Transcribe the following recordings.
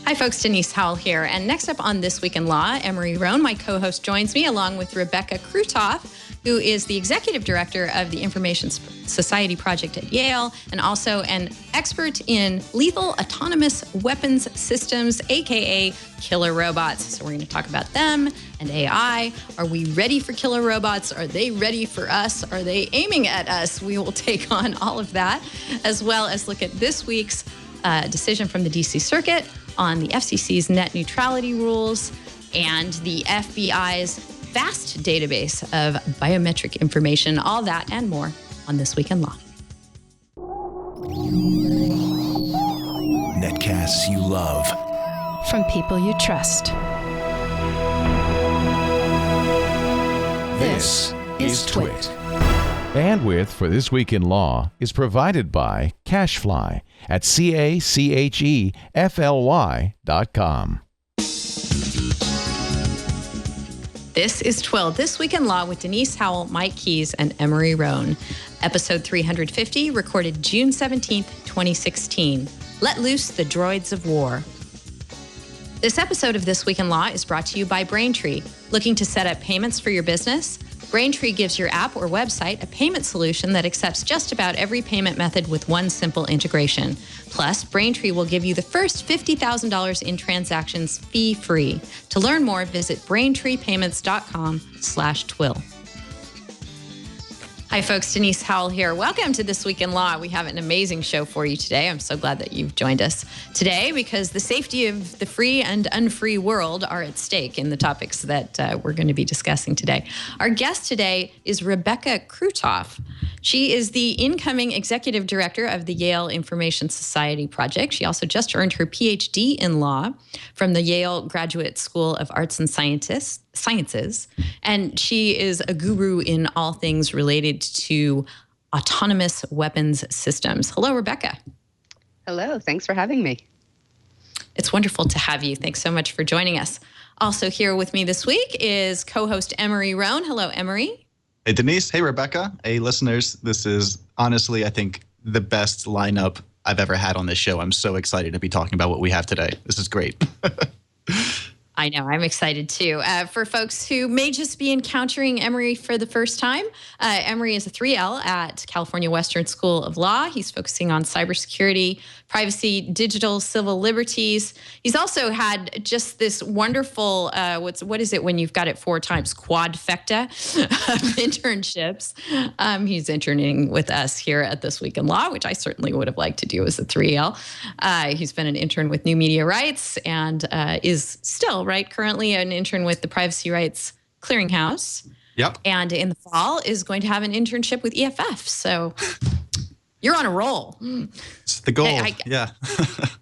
Hi, folks. Denise Howell here. And next up on This Week in Law, Emory Roane, my co-host, joins me along with Rebecca Crootof, who is the executive director of the Information Society Project at Yale and also an expert in lethal autonomous weapons systems, aka killer robots. So we're going to talk about them and AI. Are we ready for killer robots? Are they ready for us? Are they aiming at us? We will take on all of that, as well as look at this week's decision from the DC Circuit on the FCC's net neutrality rules and the FBI's vast database of biometric information. All that and more on This Week in Law. Netcasts you love. From people you trust. This is TWiL. Bandwidth for This Week in Law is provided by CacheFly at CacheFly.com. This is TWiL, This Week in Law with Denise Howell, Mike Keys, and Emory Roane. Episode 350, recorded June 17th, 2016. Let loose the droids of war. This episode of This Week in Law is brought to you by Braintree. Looking to set up payments for your business? Braintree gives your app or website a payment solution that accepts just about every payment method with one simple integration. Plus, Braintree will give you the first $50,000 in transactions fee-free. To learn more, visit braintreepayments.com/TWiL. Hi, folks. Denise Howell here. Welcome to This Week in Law. We have an amazing show for you today. I'm so glad that you've joined us today because the safety of the free and unfree world are at stake in the topics that we're going to be discussing today. Our guest today is Rebecca Crootof. She is the incoming executive director of the Yale Information Society Project. She also just earned her PhD in law from the Yale Graduate School of Arts and Sciences. And she is a guru in all things related to autonomous weapons systems. Hello, Rebecca. Hello. Thanks for having me. It's wonderful to have you. Thanks so much for joining us. Also here with me this week is co-host Emory Roane. Hello, Emory. Hey, Denise. Hey, Rebecca. Hey, listeners. This is honestly, I think, the best lineup I've ever had on this show. I'm so excited to be talking about what we have today. This is great. I know. I'm excited, too. For folks who may just be encountering Emory for the first time, Emory is a 3L at California Western School of Law. He's focusing on cybersecurity, privacy, digital civil liberties. He's also had just this wonderful, what is it when you've got it 4 times, quadfecta of internships. He's interning with us here at This Week in Law, which I certainly would have liked to do as a 3L. He's been an intern with New Media Rights and is still, currently an intern with the Privacy Rights Clearinghouse. Yep. And in the fall is going to have an internship with EFF. So you're on a roll. It's the goal. Yeah.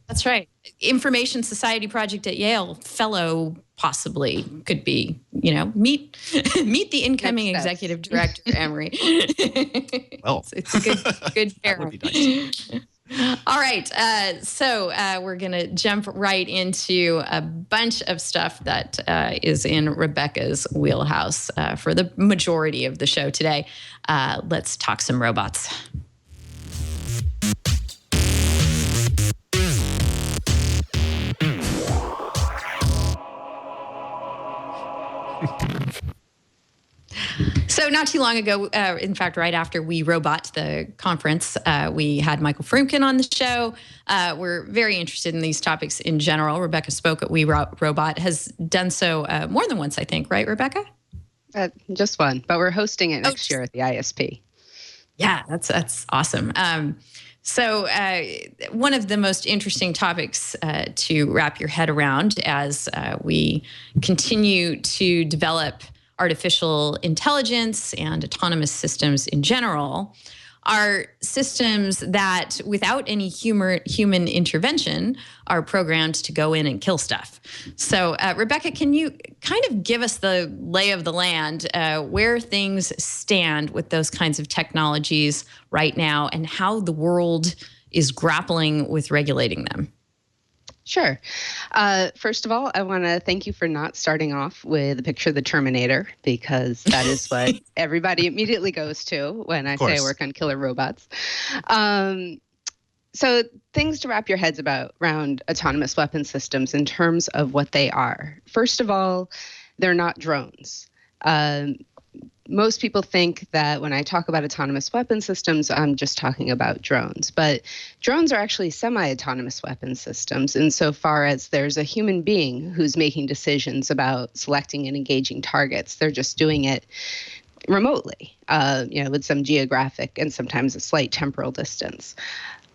That's right. Information Society Project at Yale fellow possibly could be, meet the incoming executive director, Emory. Well, it's a good pair. That would be nice. All right. So we're going to jump right into a bunch of stuff that is in Rebecca's wheelhouse for the majority of the show today. Let's talk some robots. So not too long ago, in fact, right after We Robot, the conference, we had Michael Frumkin on the show. We're very interested in these topics in general. Rebecca spoke at We Robot, has done so more than once, I think, right, Rebecca? Just one, but we're hosting it next year at the ISP. Yeah, that's awesome. So one of the most interesting topics to wrap your head around as we continue to develop artificial intelligence and autonomous systems in general are systems that, without any human intervention, are programmed to go in and kill stuff. So, Rebecca, can you kind of give us the lay of the land, where things stand with those kinds of technologies right now and how the world is grappling with regulating them? Sure. First of all, I want to thank you for not starting off with a picture of the Terminator, because that is what everybody immediately goes to when I say I work on killer robots. So things to wrap your heads around autonomous weapon systems in terms of what they are. First of all, they're not drones. Most people think that when I talk about autonomous weapon systems, I'm just talking about drones. But drones are actually semi-autonomous weapon systems insofar as there's a human being who's making decisions about selecting and engaging targets. They're just doing it remotely, with some geographic and sometimes a slight temporal distance.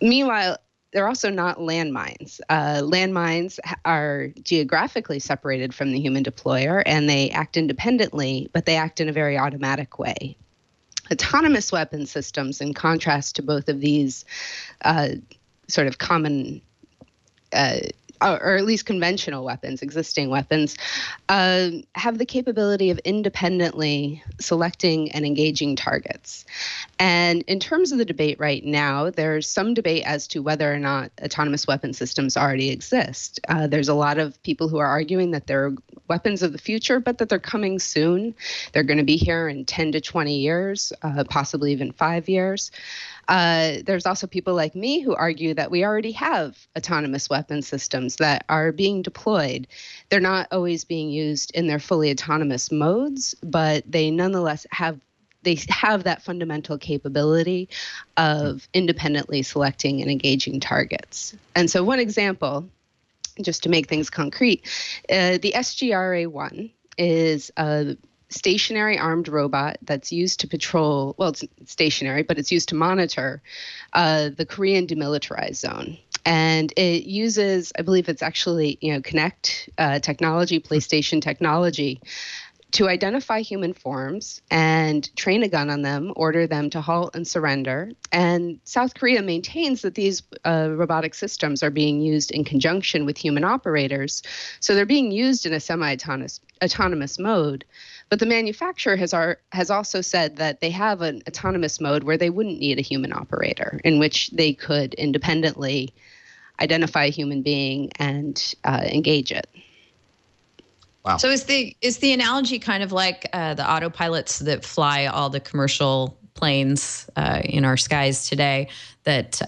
Meanwhile, they're also not landmines. Landmines are geographically separated from the human deployer, and they act independently, but they act in a very automatic way. Autonomous weapon systems, in contrast to both of these sort of common or at least conventional weapons, existing weapons, have the capability of independently selecting and engaging targets. And in terms of the debate right now, there's some debate as to whether or not autonomous weapon systems already exist. There's a lot of people who are arguing that they're weapons of the future, but that they're coming soon. They're going to be here in 10 to 20 years, possibly even 5 years. There's also people like me who argue that we already have autonomous weapon systems that are being deployed. They're not always being used in their fully autonomous modes, but they nonetheless have that fundamental capability of independently selecting and engaging targets. And so one example, just to make things concrete, the SGRA-1 is a stationary armed robot that's used to patrol, well, it's stationary, but it's used to monitor the Korean demilitarized zone. And it uses, I believe it's actually, Kinect technology, PlayStation technology, to identify human forms and train a gun on them, order them to halt and surrender. And South Korea maintains that these robotic systems are being used in conjunction with human operators. So they're being used in a semi-autonomous mode. But the manufacturer has also said that they have an autonomous mode where they wouldn't need a human operator, in which they could independently identify a human being and engage it. Wow. So is the analogy kind of like the autopilots that fly all the commercial planes in our skies today, that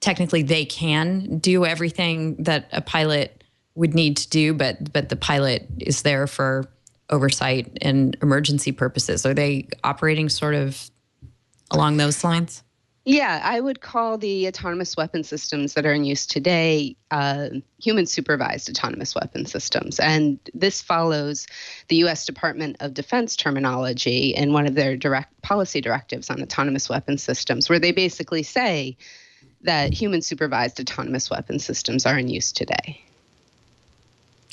technically they can do everything that a pilot would need to do, but the pilot is there for oversight and emergency purposes? Are they operating sort of along those lines? Yeah, I would call the autonomous weapon systems that are in use today human-supervised autonomous weapon systems. And this follows the U.S. Department of Defense terminology in one of their direct policy directives on autonomous weapon systems, where they basically say that human-supervised autonomous weapon systems are in use today.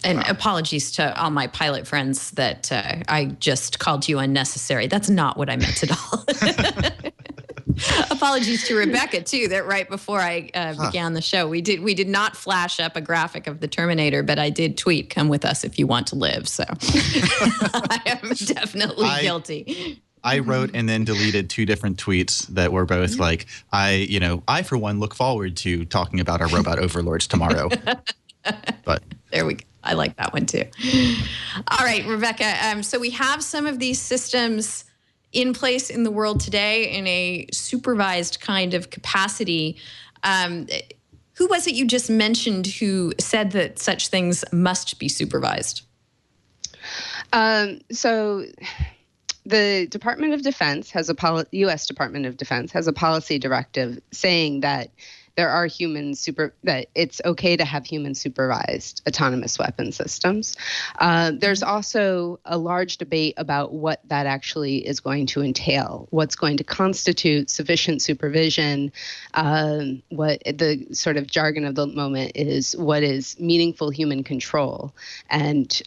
And apologies to all my pilot friends that I just called you unnecessary. That's not what I meant at all. Apologies to Rebecca too, that right before I began the show, we did not flash up a graphic of the Terminator, but I did tweet, "Come with us if you want to live." So I am definitely guilty. I wrote and then deleted 2 different tweets that were both like, I for one look forward to talking about our robot overlords tomorrow. But there we go. I like that one too. All right, Rebecca. So we have some of these systems in place in the world today in a supervised kind of capacity. Who was it you just mentioned who said that such things must be supervised? So the Department of Defense has U.S. Department of Defense has a policy directive saying that there are that it's okay to have human supervised autonomous weapon systems. There's also a large debate about what that actually is going to entail, what's going to constitute sufficient supervision, what the sort of jargon of the moment is, what is meaningful human control. And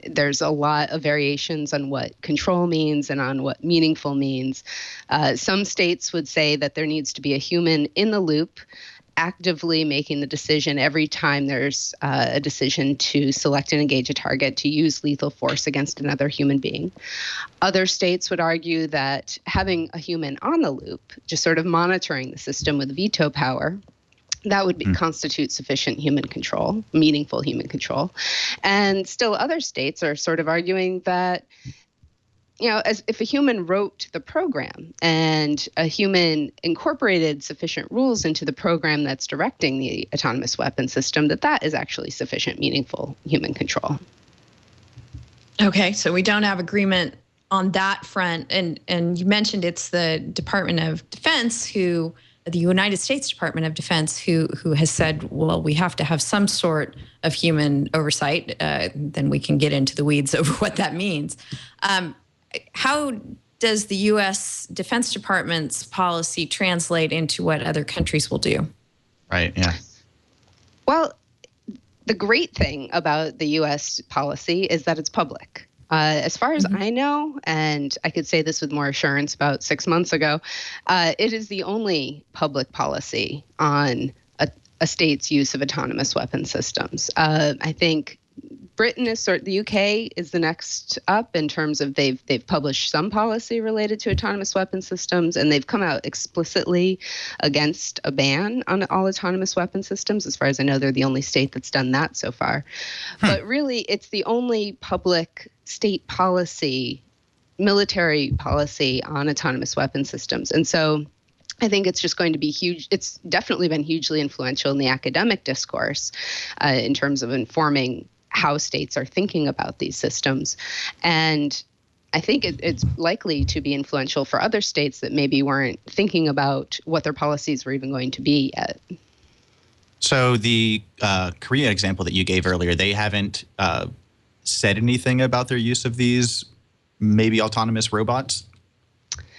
there's a lot of variations on what control means and on what meaningful means. Some states would say that there needs to be a human in the loop, actively making the decision every time there's a decision to select and engage a target to use lethal force against another human being. Other states would argue that having a human on the loop, just sort of monitoring the system with veto power, that would constitute sufficient human control, meaningful human control. And still other states are sort of arguing that as if a human wrote the program and a human incorporated sufficient rules into the program that's directing the autonomous weapon system, that is actually sufficient, meaningful human control. Okay, so we don't have agreement on that front. And you mentioned it's the Department of Defense the United States Department of Defense who has said, well, we have to have some sort of human oversight. Then we can get into the weeds over what that means. How does the U.S. Defense Department's policy translate into what other countries will do? Right, yeah. Well, the great thing about the U.S. policy is that it's public. As far as I know, and I could say this with more assurance about 6 months ago, it is the only public policy on a state's use of autonomous weapon systems. I think Britain the UK is the next up in terms of they've published some policy related to autonomous weapon systems, and they've come out explicitly against a ban on all autonomous weapon systems. As far as I know, they're the only state that's done that so far. But really, it's the only public state policy, military policy on autonomous weapon systems. And so I think it's just going to be huge. It's definitely been hugely influential in the academic discourse in terms of informing how states are thinking about these systems. And I think it's likely to be influential for other states that maybe weren't thinking about what their policies were even going to be yet. So the Korea example that you gave earlier, they haven't said anything about their use of these maybe autonomous robots,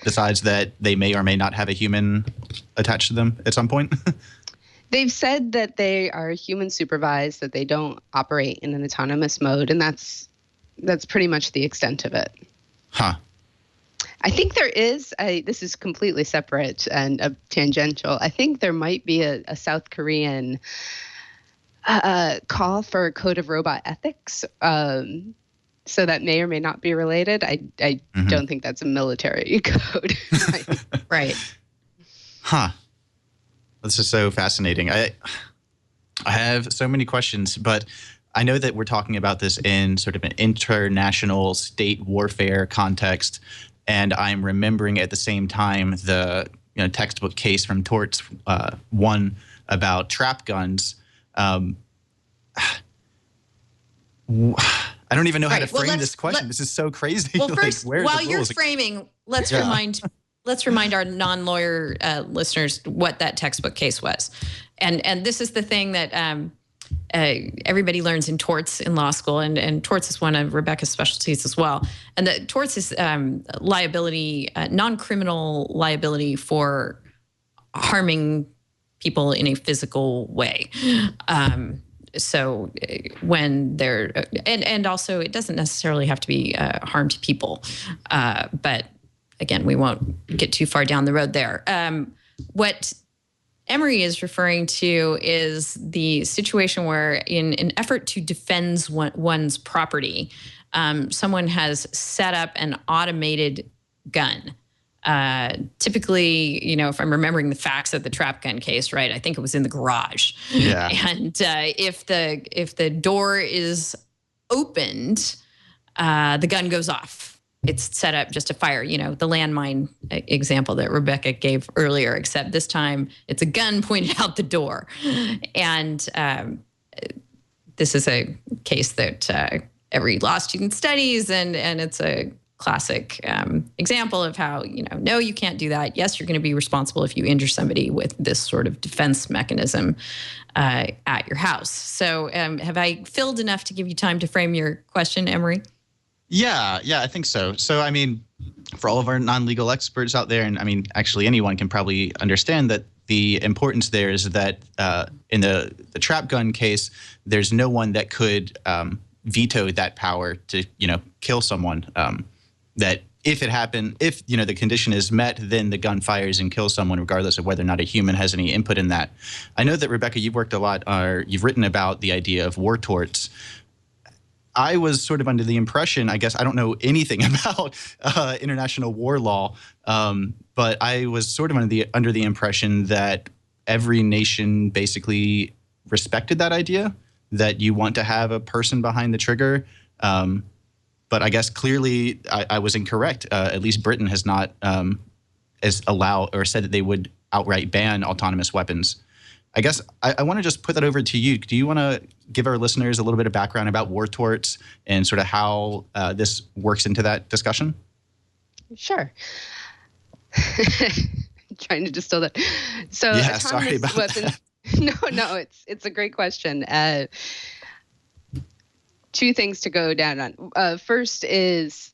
besides that they may or may not have a human attached to them at some point? They've said that they are human supervised, that they don't operate in an autonomous mode, and that's pretty much the extent of it. Huh. I think there is, this is completely separate and tangential, I think there might be a South Korean call for a code of robot ethics. So that may or may not be related. I don't think that's a military code. Right. Huh. This is so fascinating. I have so many questions, but I know that we're talking about this in sort of an international state warfare context, and I'm remembering at the same time the textbook case from Torts, one about trap guns. I don't even know how to frame this question. This is so crazy. Well, first, while you're framing, let's remind our non-lawyer listeners what that textbook case was. And this is the thing that everybody learns in torts in law school, and torts is one of Rebecca's specialties as well. And the torts is liability, non-criminal liability for harming people in a physical way. So when they're, and also it doesn't necessarily have to be harm to people, but again, we won't get too far down the road there. What Emory is referring to is the situation where in an effort to defend one's property, someone has set up an automated gun. Typically, if I'm remembering the facts of the trap gun case, right, I think it was in the garage. Yeah. And if the door is opened, the gun goes off. It's set up just to fire, the landmine example that Rebecca gave earlier, except this time it's a gun pointed out the door. And this is a case that every law student studies, and it's a classic example of how, no, you can't do that. Yes, you're going to be responsible if you injure somebody with this sort of defense mechanism at your house. So have I filled enough to give you time to frame your question, Emory? Yeah, I think so. So, for all of our non-legal experts out there, and actually anyone can probably understand that the importance there is that in the trap gun case, there's no one that could veto that power to, kill someone. That if it happened, if, the condition is met, then the gun fires and kills someone, regardless of whether or not a human has any input in that. I know that, Rebecca, you've worked a lot, or you've written about the idea of war torts. I was sort of under the impression, I guess I don't know anything about international war law, but I was sort of under the impression that every nation basically respected that idea, that you want to have a person behind the trigger. But I guess clearly I was incorrect. At least Britain has not said that they would outright ban autonomous weapons. I guess I want to just put that over to you. Do you want to give our listeners a little bit of background about war torts and sort of how this works into that discussion? Sure. Trying to distill that. So yeah, sorry about weapons. That. No, it's a great question. Two things to go down on. First is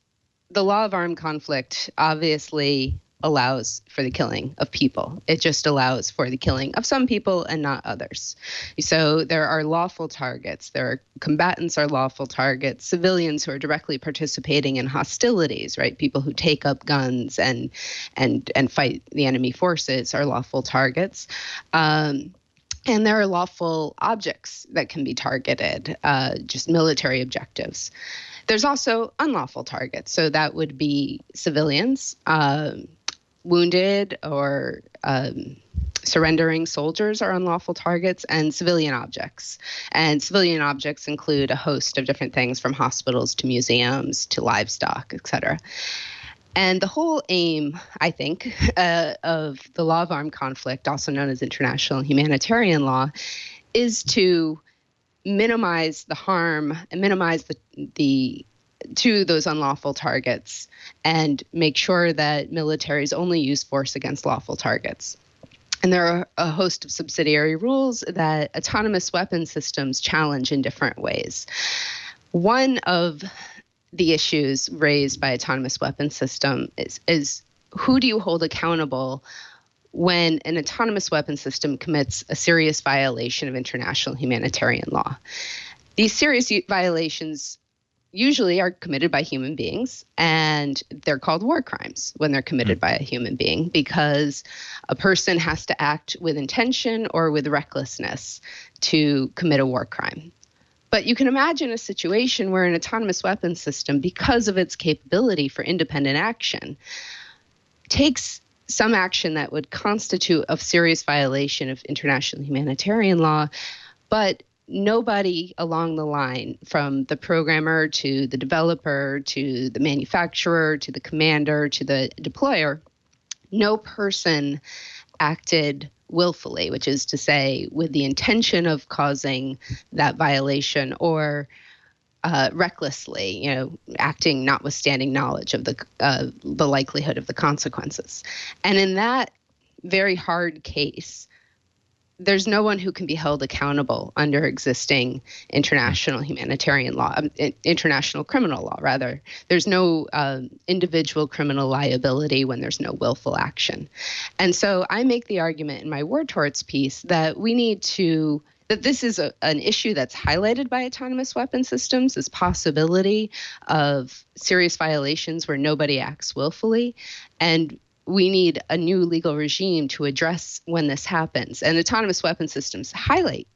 the law of armed conflict obviously allows for the killing of people. It just allows for the killing of some people and not others. So there are lawful targets. There are combatants are lawful targets. Civilians who are directly participating in hostilities, right? People who take up guns and fight the enemy forces are lawful targets. And there are lawful objects that can be targeted, just military objectives. There's also unlawful targets. So that would be civilians, wounded or surrendering soldiers are unlawful targets, and civilian objects. And civilian objects include a host of different things from hospitals to museums to livestock, et cetera. And the whole aim, I think, of the law of armed conflict, also known as international humanitarian law, is to minimize the harm and minimize the to those unlawful targets and make sure that militaries only use force against lawful targets. And there are a host of subsidiary rules that autonomous weapon systems challenge in different ways. One of the issues raised by autonomous weapon system is who do you hold accountable when an autonomous weapon system commits a serious violation of international humanitarian law? These serious violations usually are committed by human beings, and they're called war crimes when they're committed by a human being, because a person has to act with intention or with recklessness to commit a war crime. But you can imagine a situation where an autonomous weapon system, because of its capability for independent action, takes some action that would constitute a serious violation of international humanitarian law, but nobody along the line, from the programmer to the developer to the manufacturer to the commander to the deployer, no person acted willfully, which is to say with the intention of causing that violation, or recklessly, acting notwithstanding knowledge of the likelihood of the consequences. And in that very hard case, there's no one who can be held accountable under existing international humanitarian law, international criminal law, rather. There's no individual criminal liability when there's no willful action. And so I make the argument in my war torts piece that that this is an issue that's highlighted by autonomous weapon systems, this possibility of serious violations where nobody acts willfully. And we need a new legal regime to address when this happens. And autonomous weapon systems highlight,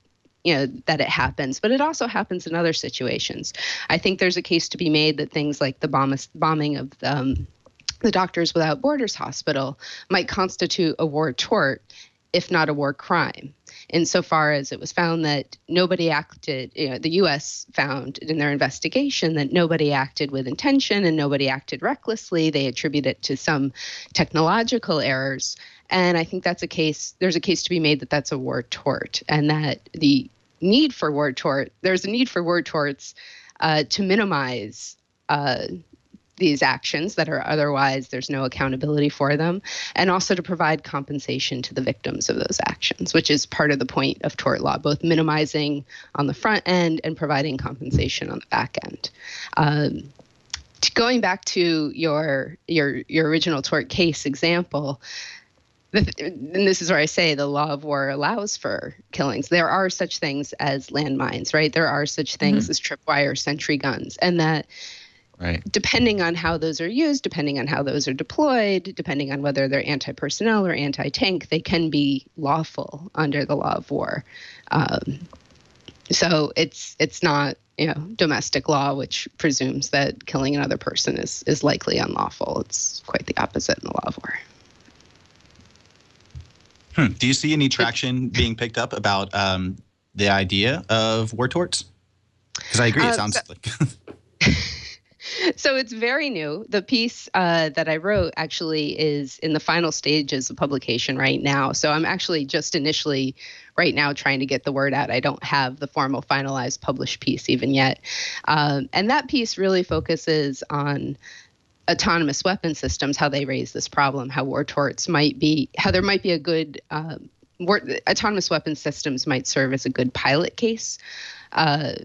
that it happens, but it also happens in other situations. I think there's a case to be made that things like the bombing of the Doctors Without Borders hospital might constitute a war tort, if not a war crime, insofar as it was found that nobody acted, the U.S. found in their investigation that nobody acted with intention and nobody acted recklessly. They attribute it to some technological errors. And I think there's a case to be made that that's a war tort, and that there's a need for war torts to minimize these actions that are otherwise there's no accountability for them, and also to provide compensation to the victims of those actions, which is part of the point of tort law, both minimizing on the front end and providing compensation on the back end. Going back to your original tort case example, and this is where I say the law of war allows for killings. There are such things as landmines, right? There are such things as tripwire sentry guns, and that depending on how those are used, depending on how those are deployed, depending on whether they're anti-personnel or anti-tank, they can be lawful under the law of war. So it's not domestic law, which presumes that killing another person is likely unlawful. It's quite the opposite in the law of war. Do you see any traction being picked up about the idea of war torts? Because I agree, it sounds like... So it's very new. The piece that I wrote actually is in the final stages of publication right now. So I'm actually just initially right now trying to get the word out. I don't have the formal finalized published piece even yet. And that piece really focuses on autonomous weapon systems, how they raise this problem, how war torts might be, how there might be a good, autonomous weapon systems might serve as a good pilot case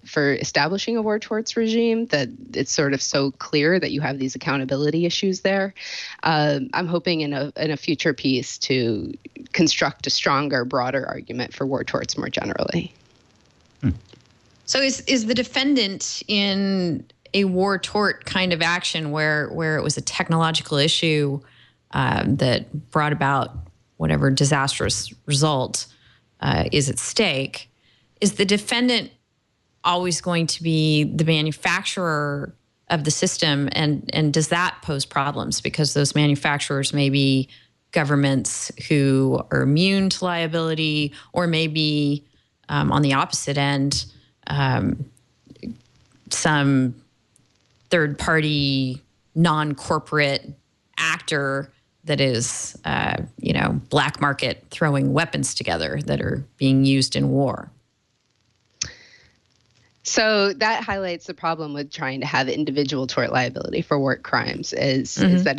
for establishing a war torts regime, that it's sort of so clear that you have these accountability issues there. I'm hoping in a future piece to construct a stronger, broader argument for war torts more generally. So is the defendant in a war tort kind of action where it was a technological issue that brought about whatever disastrous result is at stake, is the defendant always going to be the manufacturer of the system? And does that pose problems? Because those manufacturers may be governments who are immune to liability, or maybe on the opposite end, some third-party, non-corporate actor that is, black market throwing weapons together that are being used in war. So that highlights the problem with trying to have individual tort liability for war crimes is that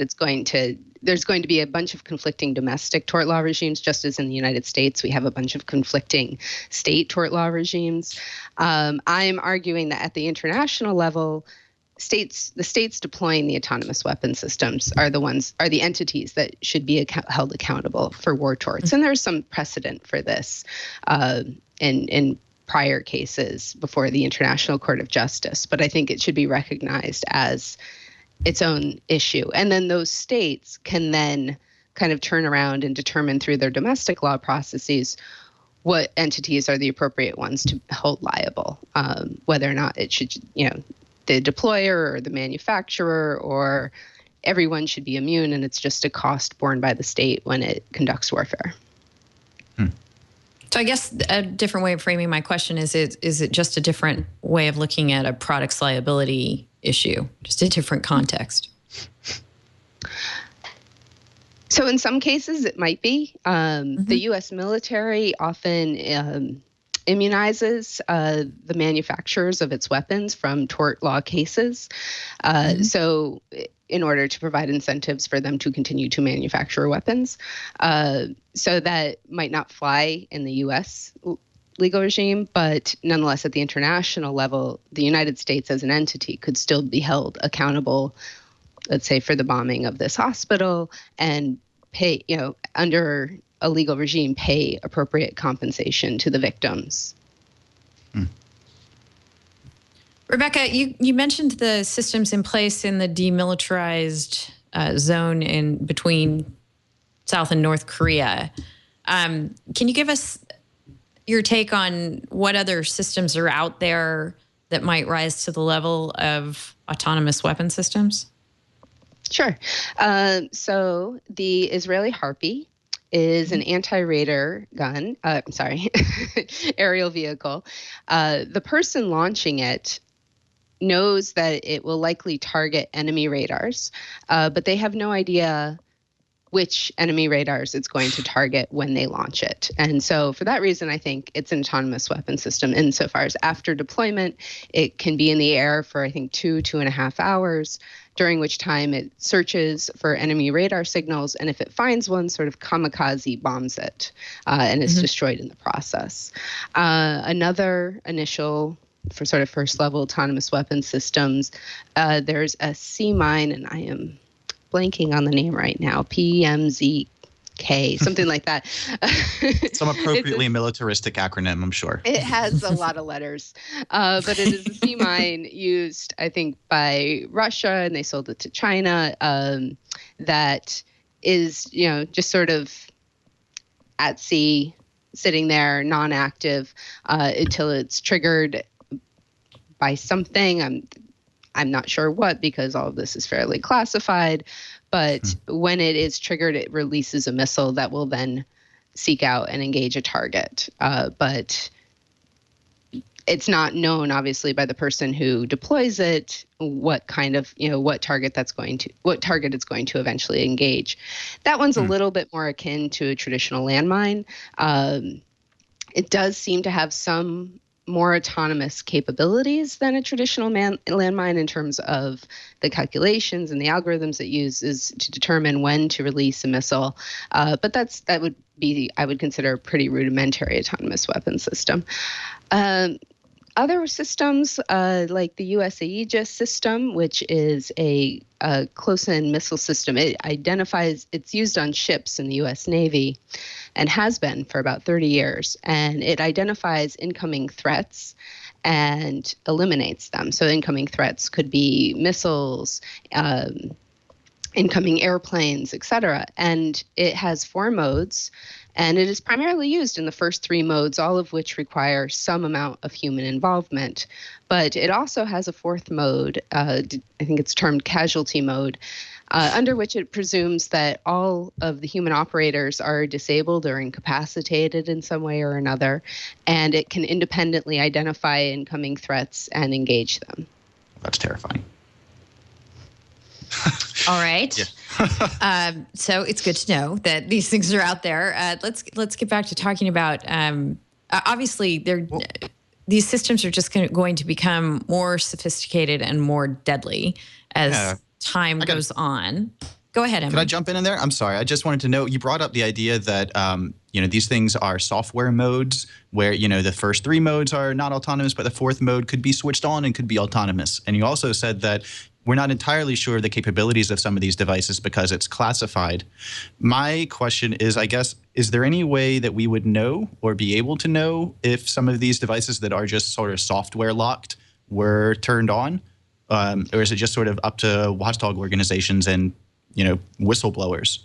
there's going to be a bunch of conflicting domestic tort law regimes, just as in the United States, we have a bunch of conflicting state tort law regimes. I'm arguing that at the international level, the states deploying the autonomous weapon systems are the entities that should be held accountable for war torts. And there's some precedent for this in prior cases before the International Court of Justice, but I think it should be recognized as its own issue. And then those states can then kind of turn around and determine through their domestic law processes what entities are the appropriate ones to hold liable, whether or not it should, the deployer or the manufacturer, or everyone should be immune and it's just a cost borne by the state when it conducts warfare. So I guess a different way of framing my question is it just a different way of looking at a product's liability issue, just a different context? So in some cases it might be. The U.S. military often immunizes the manufacturers of its weapons from tort law cases. So in order to provide incentives for them to continue to manufacture weapons. So that might not fly in the U.S. legal regime, but nonetheless at the international level, the United States as an entity could still be held accountable, let's say, for the bombing of this hospital and pay, under a legal regime, pay appropriate compensation to the victims. Rebecca, you mentioned the systems in place in the demilitarized zone in between South and North Korea. Can you give us your take on what other systems are out there that might rise to the level of autonomous weapon systems? Sure. So the Israeli Harpy is an anti-radar gun, aerial vehicle. The person launching it knows that it will likely target enemy radars, but they have no idea which enemy radars it's going to target when they launch it. And so for that reason, I think it's an autonomous weapon system insofar as after deployment, it can be in the air for, I think, 2.5 hours, during which time it searches for enemy radar signals. And if it finds one, sort of kamikaze bombs it and it's destroyed in the process. Another initial for sort of first level autonomous weapon systems, there's a sea mine, and I am blanking on the name right now, PMZK, something like that. Some appropriately militaristic acronym, I'm sure. It has a lot of letters, but it is a sea mine used, I think, by Russia, and they sold it to China, that is, just sort of at sea, sitting there, non-active, until it's triggered by something. I'm not sure what, because all of this is fairly classified, but when it is triggered, it releases a missile that will then seek out and engage a target. But it's not known, obviously, by the person who deploys it what kind of, what target it's going to eventually engage. That one's a little bit more akin to a traditional landmine. It does seem to have some more autonomous capabilities than a traditional landmine in terms of the calculations and the algorithms it uses to determine when to release a missile. But that would be, I would consider, a pretty rudimentary autonomous weapon system. Other systems, like the US Aegis system, which is a close-in missile system, it's used on ships in the US Navy and has been for about 30 years. And it identifies incoming threats and eliminates them. So incoming threats could be missiles, incoming airplanes, et cetera. And it has 4 modes. And it is primarily used in the first 3 modes, all of which require some amount of human involvement. But it also has a 4th mode, I think it's termed casualty mode, under which it presumes that all of the human operators are disabled or incapacitated in some way or another, and it can independently identify incoming threats and engage them. That's terrifying. All right. Yeah. So it's good to know that these things are out there. Let's get back to talking about, obviously, these systems are just going to become more sophisticated and more deadly as time goes on. Go ahead, Emory. Can I jump in there? I'm sorry. I just wanted to know, you brought up the idea that, these things are software modes where, the first 3 modes are not autonomous, but the 4th mode could be switched on and could be autonomous. And you also said that we're not entirely sure of the capabilities of some of these devices because it's classified. My question is, I guess, is there any way that we would know or be able to know if some of these devices that are just sort of software locked were turned on? Or is it just sort of up to watchdog organizations and, whistleblowers?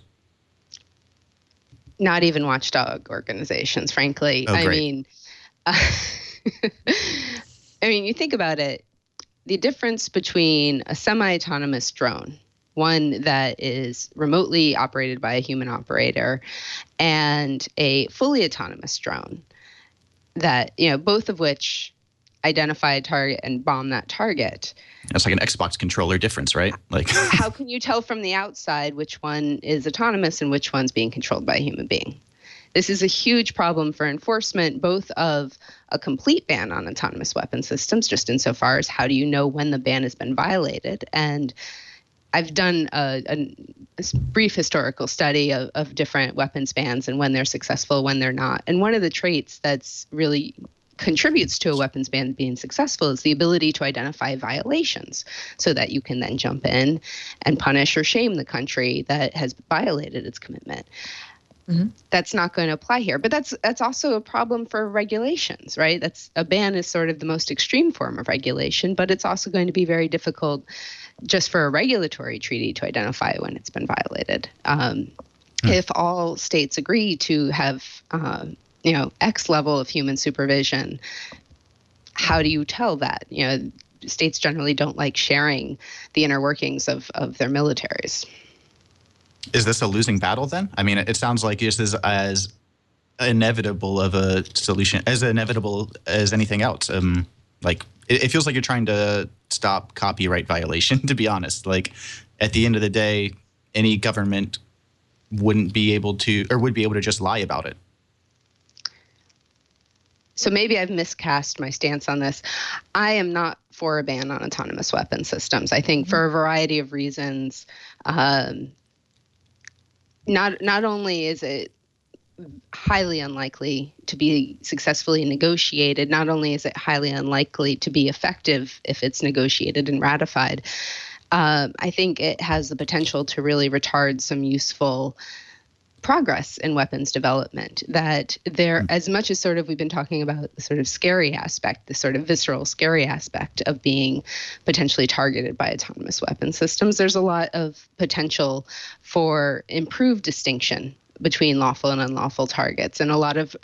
Not even watchdog organizations, frankly. Oh, I great. mean, you think about it. The difference between a semi-autonomous drone, one that is remotely operated by a human operator, and a fully autonomous drone that, both of which identify a target and bomb that target. That's like an Xbox controller difference, right? Like, how can you tell from the outside which one is autonomous and which one's being controlled by a human being? This is a huge problem for enforcement, both of a complete ban on autonomous weapon systems, just insofar as how do you know when the ban has been violated? And I've done a brief historical study of different weapons bans and when they're successful, when they're not. And one of the traits that's really contributes to a weapons ban being successful is the ability to identify violations so that you can then jump in and punish or shame the country that has violated its commitment. Mm-hmm. That's not going to apply here. But that's also a problem for regulations, right? A ban is sort of the most extreme form of regulation, but it's also going to be very difficult just for a regulatory treaty to identify when it's been violated. If all states agree to have, X level of human supervision, how do you tell that? States generally don't like sharing the inner workings of their militaries. Is this a losing battle then? I mean, it sounds like this is as inevitable of a solution, as inevitable as anything else. It feels like you're trying to stop copyright violation, to be honest. Like, at the end of the day, any government wouldn't be able to, or would be able to just lie about it. So maybe I've miscast my stance on this. I am not for a ban on autonomous weapon systems. I think for a variety of reasons, not only is it highly unlikely to be successfully negotiated, not only is it highly unlikely to be effective if it's negotiated and ratified, I think it has the potential to really retard some useful progress in weapons development. That there, as much as sort of we've been talking about the sort of scary aspect, the sort of visceral scary aspect of being potentially targeted by autonomous weapon systems, there's a lot of potential for improved distinction between lawful and unlawful targets, and a lot of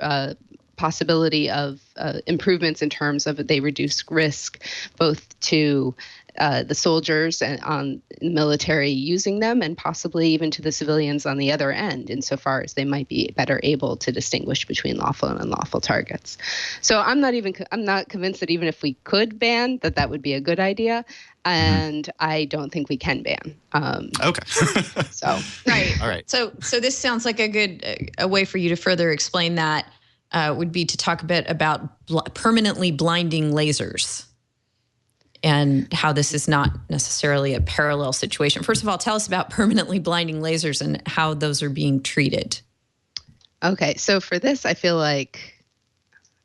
possibility of improvements in terms of they reduce risk both to the soldiers and on the military using them, and possibly even to the civilians on the other end, insofar as they might be better able to distinguish between lawful and unlawful targets. So I'm not convinced that even if we could ban, that would be a good idea, and I don't think we can ban. Okay. So right. All right. So this sounds like a way for you to further explain that would be to talk a bit about permanently blinding lasers and how this is not necessarily a parallel situation. First of all, tell us about permanently blinding lasers and how those are being treated. Okay, so for this, I feel like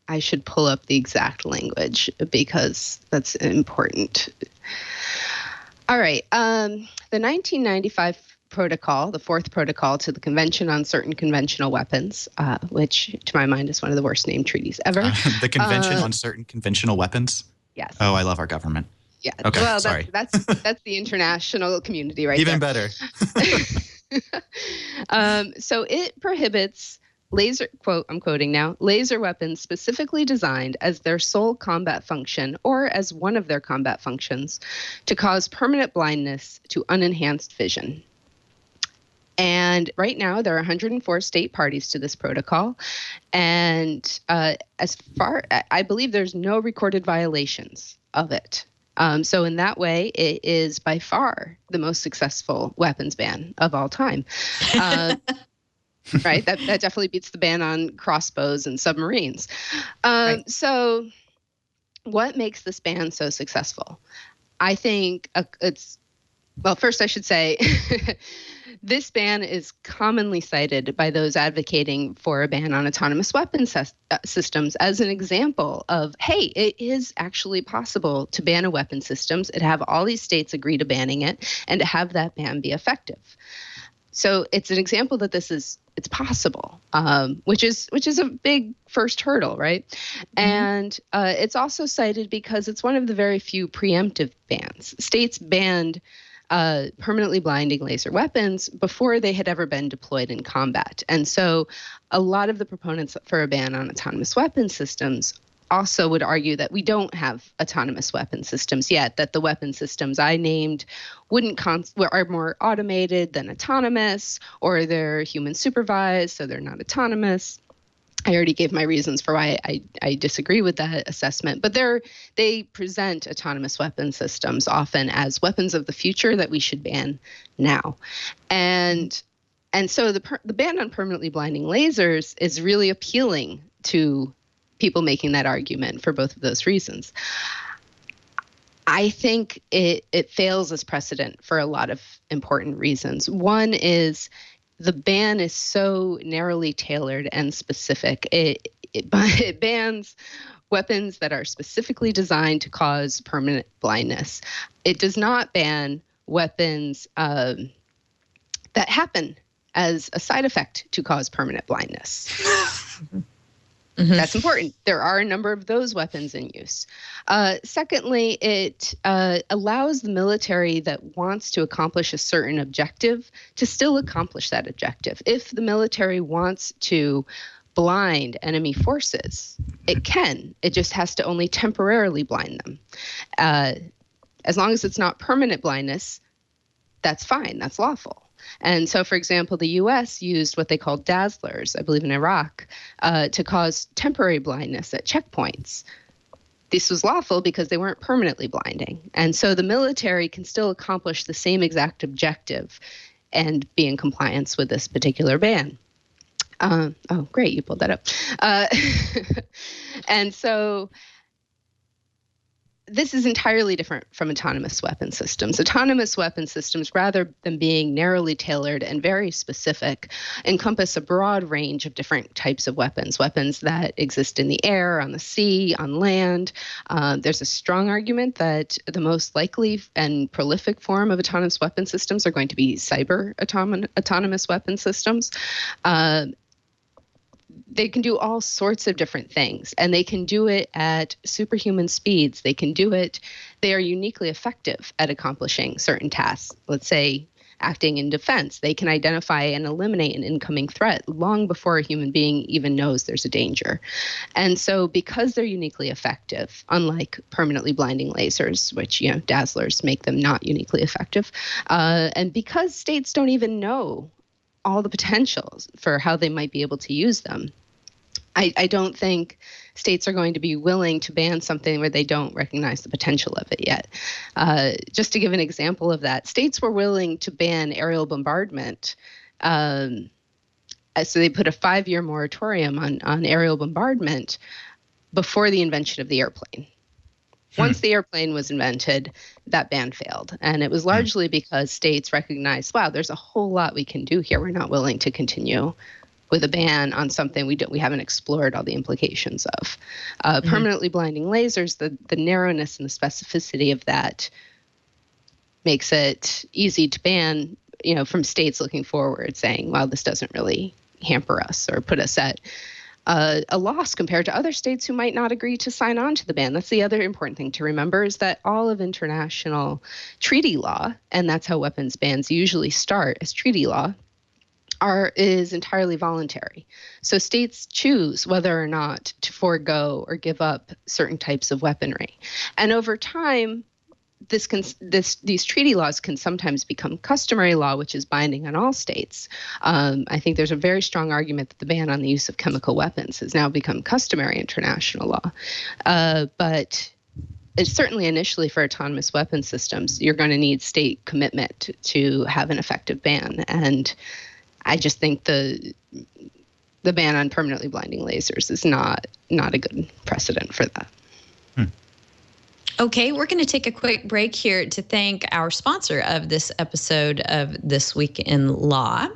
I should pull up the exact language because that's important. All right, the 1995 protocol, the fourth protocol to the Convention on Certain Conventional Weapons, which to my mind is one of the worst named treaties ever. The Convention on Certain Conventional Weapons? Yes. Oh, I love our government. Yeah. Okay, well, sorry. That's the international community right Even there. better. So it prohibits laser, quote, I'm quoting now, laser weapons specifically designed as their sole combat function or as one of their combat functions to cause permanent blindness to unenhanced vision. And right now, there are 104 state parties to this protocol. And as far, I believe there's no recorded violations of it. So in that way, it is by far the most successful weapons ban of all time. Right? That definitely beats the ban on crossbows and submarines. Right. So what makes this ban so successful? I think well, first I should say this ban is commonly cited by those advocating for a ban on autonomous weapon systems as an example of, hey, it is actually possible to ban a weapon systems and have all these states agree to banning it and to have that ban be effective. So it's an example that it's possible, which is a big first hurdle, right? Mm-hmm. And it's also cited because it's one of the very few preemptive bans. States banned permanently blinding laser weapons before they had ever been deployed in combat. And so a lot of the proponents for a ban on autonomous weapon systems also would argue that we don't have autonomous weapon systems yet, that the weapon systems I named are more automated than autonomous, or they're human supervised, so they're not autonomous. I already gave my reasons for why I disagree with that assessment, but they present autonomous weapon systems often as weapons of the future that we should ban now. And so the ban on permanently blinding lasers is really appealing to people making that argument for both of those reasons. I think it fails as precedent for a lot of important reasons. One is the ban is so narrowly tailored and specific. It bans weapons that are specifically designed to cause permanent blindness. It does not ban weapons that happen as a side effect to cause permanent blindness. Mm-hmm. That's important. There are a number of those weapons in use. Secondly, it allows the military that wants to accomplish a certain objective to still accomplish that objective. If the military wants to blind enemy forces, it can. It just has to only temporarily blind them. As long as it's not permanent blindness, that's fine. That's lawful. And so, for example, the U.S. used what they called dazzlers, I believe in Iraq, to cause temporary blindness at checkpoints. This was lawful because they weren't permanently blinding. And so the military can still accomplish the same exact objective and be in compliance with this particular ban. Oh, great, you pulled that up. And so this is entirely different from autonomous weapon systems. Autonomous weapon systems, rather than being narrowly tailored and very specific, encompass a broad range of different types of weapons that exist in the air, on the sea, on land. There's a strong argument that the most likely and prolific form of autonomous weapon systems are going to be cyber autonomous weapon systems. They can do all sorts of different things, and they can do it at superhuman speeds. They are uniquely effective at accomplishing certain tasks. Let's say acting in defense. They can identify and eliminate an incoming threat long before a human being even knows there's a danger. And so because they're uniquely effective, unlike permanently blinding lasers, which, dazzlers make them not uniquely effective, and because states don't even know all the potentials for how they might be able to use them, I don't think states are going to be willing to ban something where they don't recognize the potential of it yet. Just to give an example of that, states were willing to ban aerial bombardment. So they put a 5-year moratorium on aerial bombardment before the invention of the airplane. Once the airplane was invented, that ban failed. And it was largely because states recognized, wow, there's a whole lot we can do here. We're not willing to continue with a ban on something we haven't explored all the implications of. Permanently blinding lasers, the narrowness and the specificity of that makes it easy to ban, from states looking forward, saying, well, this doesn't really hamper us or put us at a loss compared to other states who might not agree to sign on to the ban. That's the other important thing to remember, is that all of international treaty law, and that's how weapons bans usually start as treaty law, is entirely voluntary. So states choose whether or not to forego or give up certain types of weaponry. And over time, these treaty laws can sometimes become customary law, which is binding on all states. I think there's a very strong argument that the ban on the use of chemical weapons has now become customary international law. But it's certainly initially for autonomous weapon systems, you're going to need state commitment to have an effective ban. And I just think the ban on permanently blinding lasers is not a good precedent for that. Okay, we're going to take a quick break here to thank our sponsor of this episode of This Week in Law,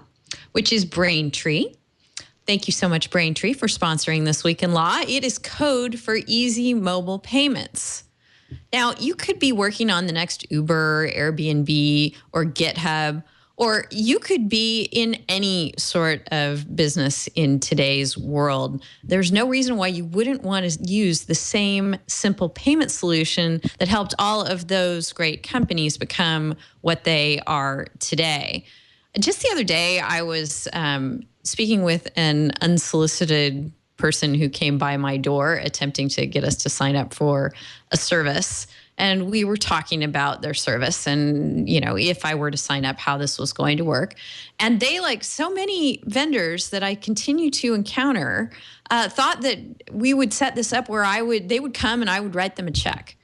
which is Braintree. Thank you so much, Braintree, for sponsoring This Week in Law. It is code for easy mobile payments. Now, you could be working on the next Uber, Airbnb, or GitHub, or you could be in any sort of business in today's world. There's no reason why you wouldn't want to use the same simple payment solution that helped all of those great companies become what they are today. Just the other day, I was speaking with an unsolicited person who came by my door attempting to get us to sign up for a service. And we were talking about their service and, if I were to sign up, how this was going to work. And they, like so many vendors that I continue to encounter, thought that we would set this up where they would come and I would write them a check.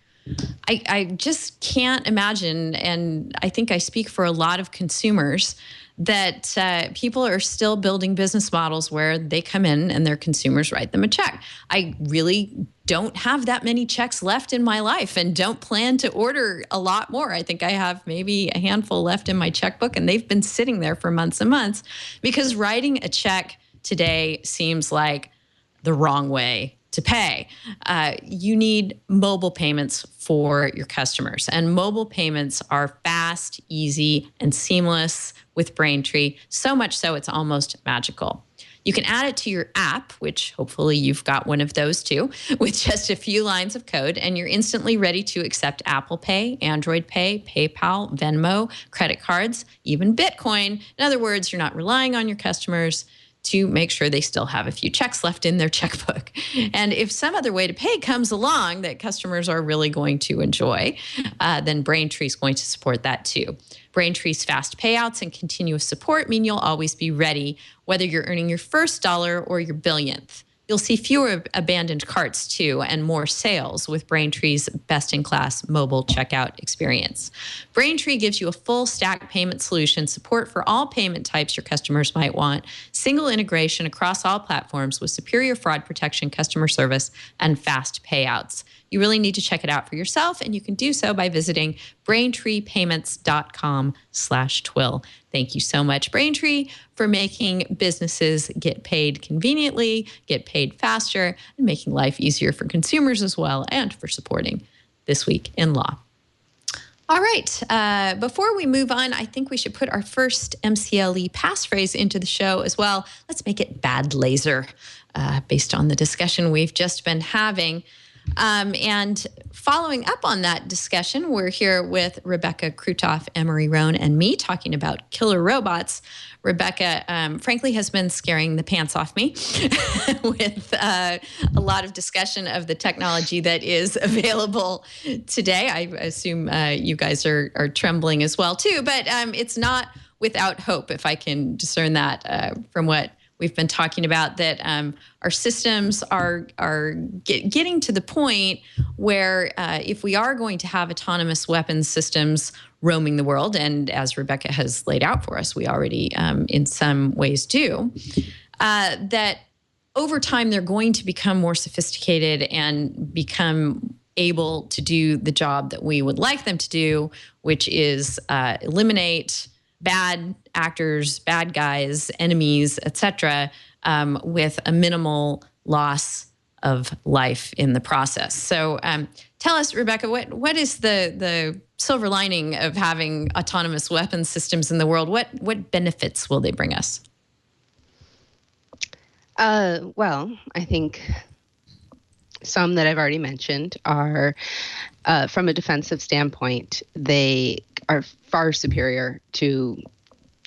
I just can't imagine, and I think I speak for a lot of consumers, that people are still building business models where they come in and their consumers write them a check. I really don't have that many checks left in my life and don't plan to order a lot more. I think I have maybe a handful left in my checkbook, and they've been sitting there for months and months because writing a check today seems like the wrong way to pay. You need mobile payments for your customers, and mobile payments are fast, easy, and seamless with Braintree, so much so it's almost magical. You can add it to your app, which hopefully you've got one of those too, with just a few lines of code, and you're instantly ready to accept Apple Pay, Android Pay, PayPal, Venmo, credit cards, even Bitcoin. In other words, you're not relying on your customers to make sure they still have a few checks left in their checkbook. And if some other way to pay comes along that customers are really going to enjoy, then Braintree is going to support that too. Braintree's fast payouts and continuous support mean you'll always be ready, whether you're earning your first dollar or your billionth. You'll see fewer abandoned carts too, and more sales with Braintree's best-in-class mobile checkout experience. Braintree gives you a full stack payment solution, support for all payment types your customers might want, single integration across all platforms with superior fraud protection, customer service, and fast payouts. You really need to check it out for yourself, and you can do so by visiting BraintreePayments.com/TWiL. Thank you so much, Braintree, for making businesses get paid conveniently, get paid faster, and making life easier for consumers as well, and for supporting This Week in Law. All right, before we move on, I think we should put our first MCLE passphrase into the show as well. Let's make it bad laser, based on the discussion we've just been having. And following up on that discussion, we're here with Rebecca Crootof, Emory, Roane, and me talking about killer robots. Rebecca, frankly, has been scaring the pants off me with a lot of discussion of the technology that is available today. I assume you guys are trembling as well, too. But it's not without hope, if I can discern that from what we've been talking about, that our systems are getting to the point where if we are going to have autonomous weapons systems roaming the world, and as Rebecca has laid out for us, we already in some ways do, that over time they're going to become more sophisticated and become able to do the job that we would like them to do, which is eliminate bad actors, bad guys, enemies, etc., with a minimal loss of life in the process. So tell us, Rebecca, what is the silver lining of having autonomous weapons systems in the world? What benefits will they bring us? Well, I think some that I've already mentioned are, from a defensive standpoint, they are far superior to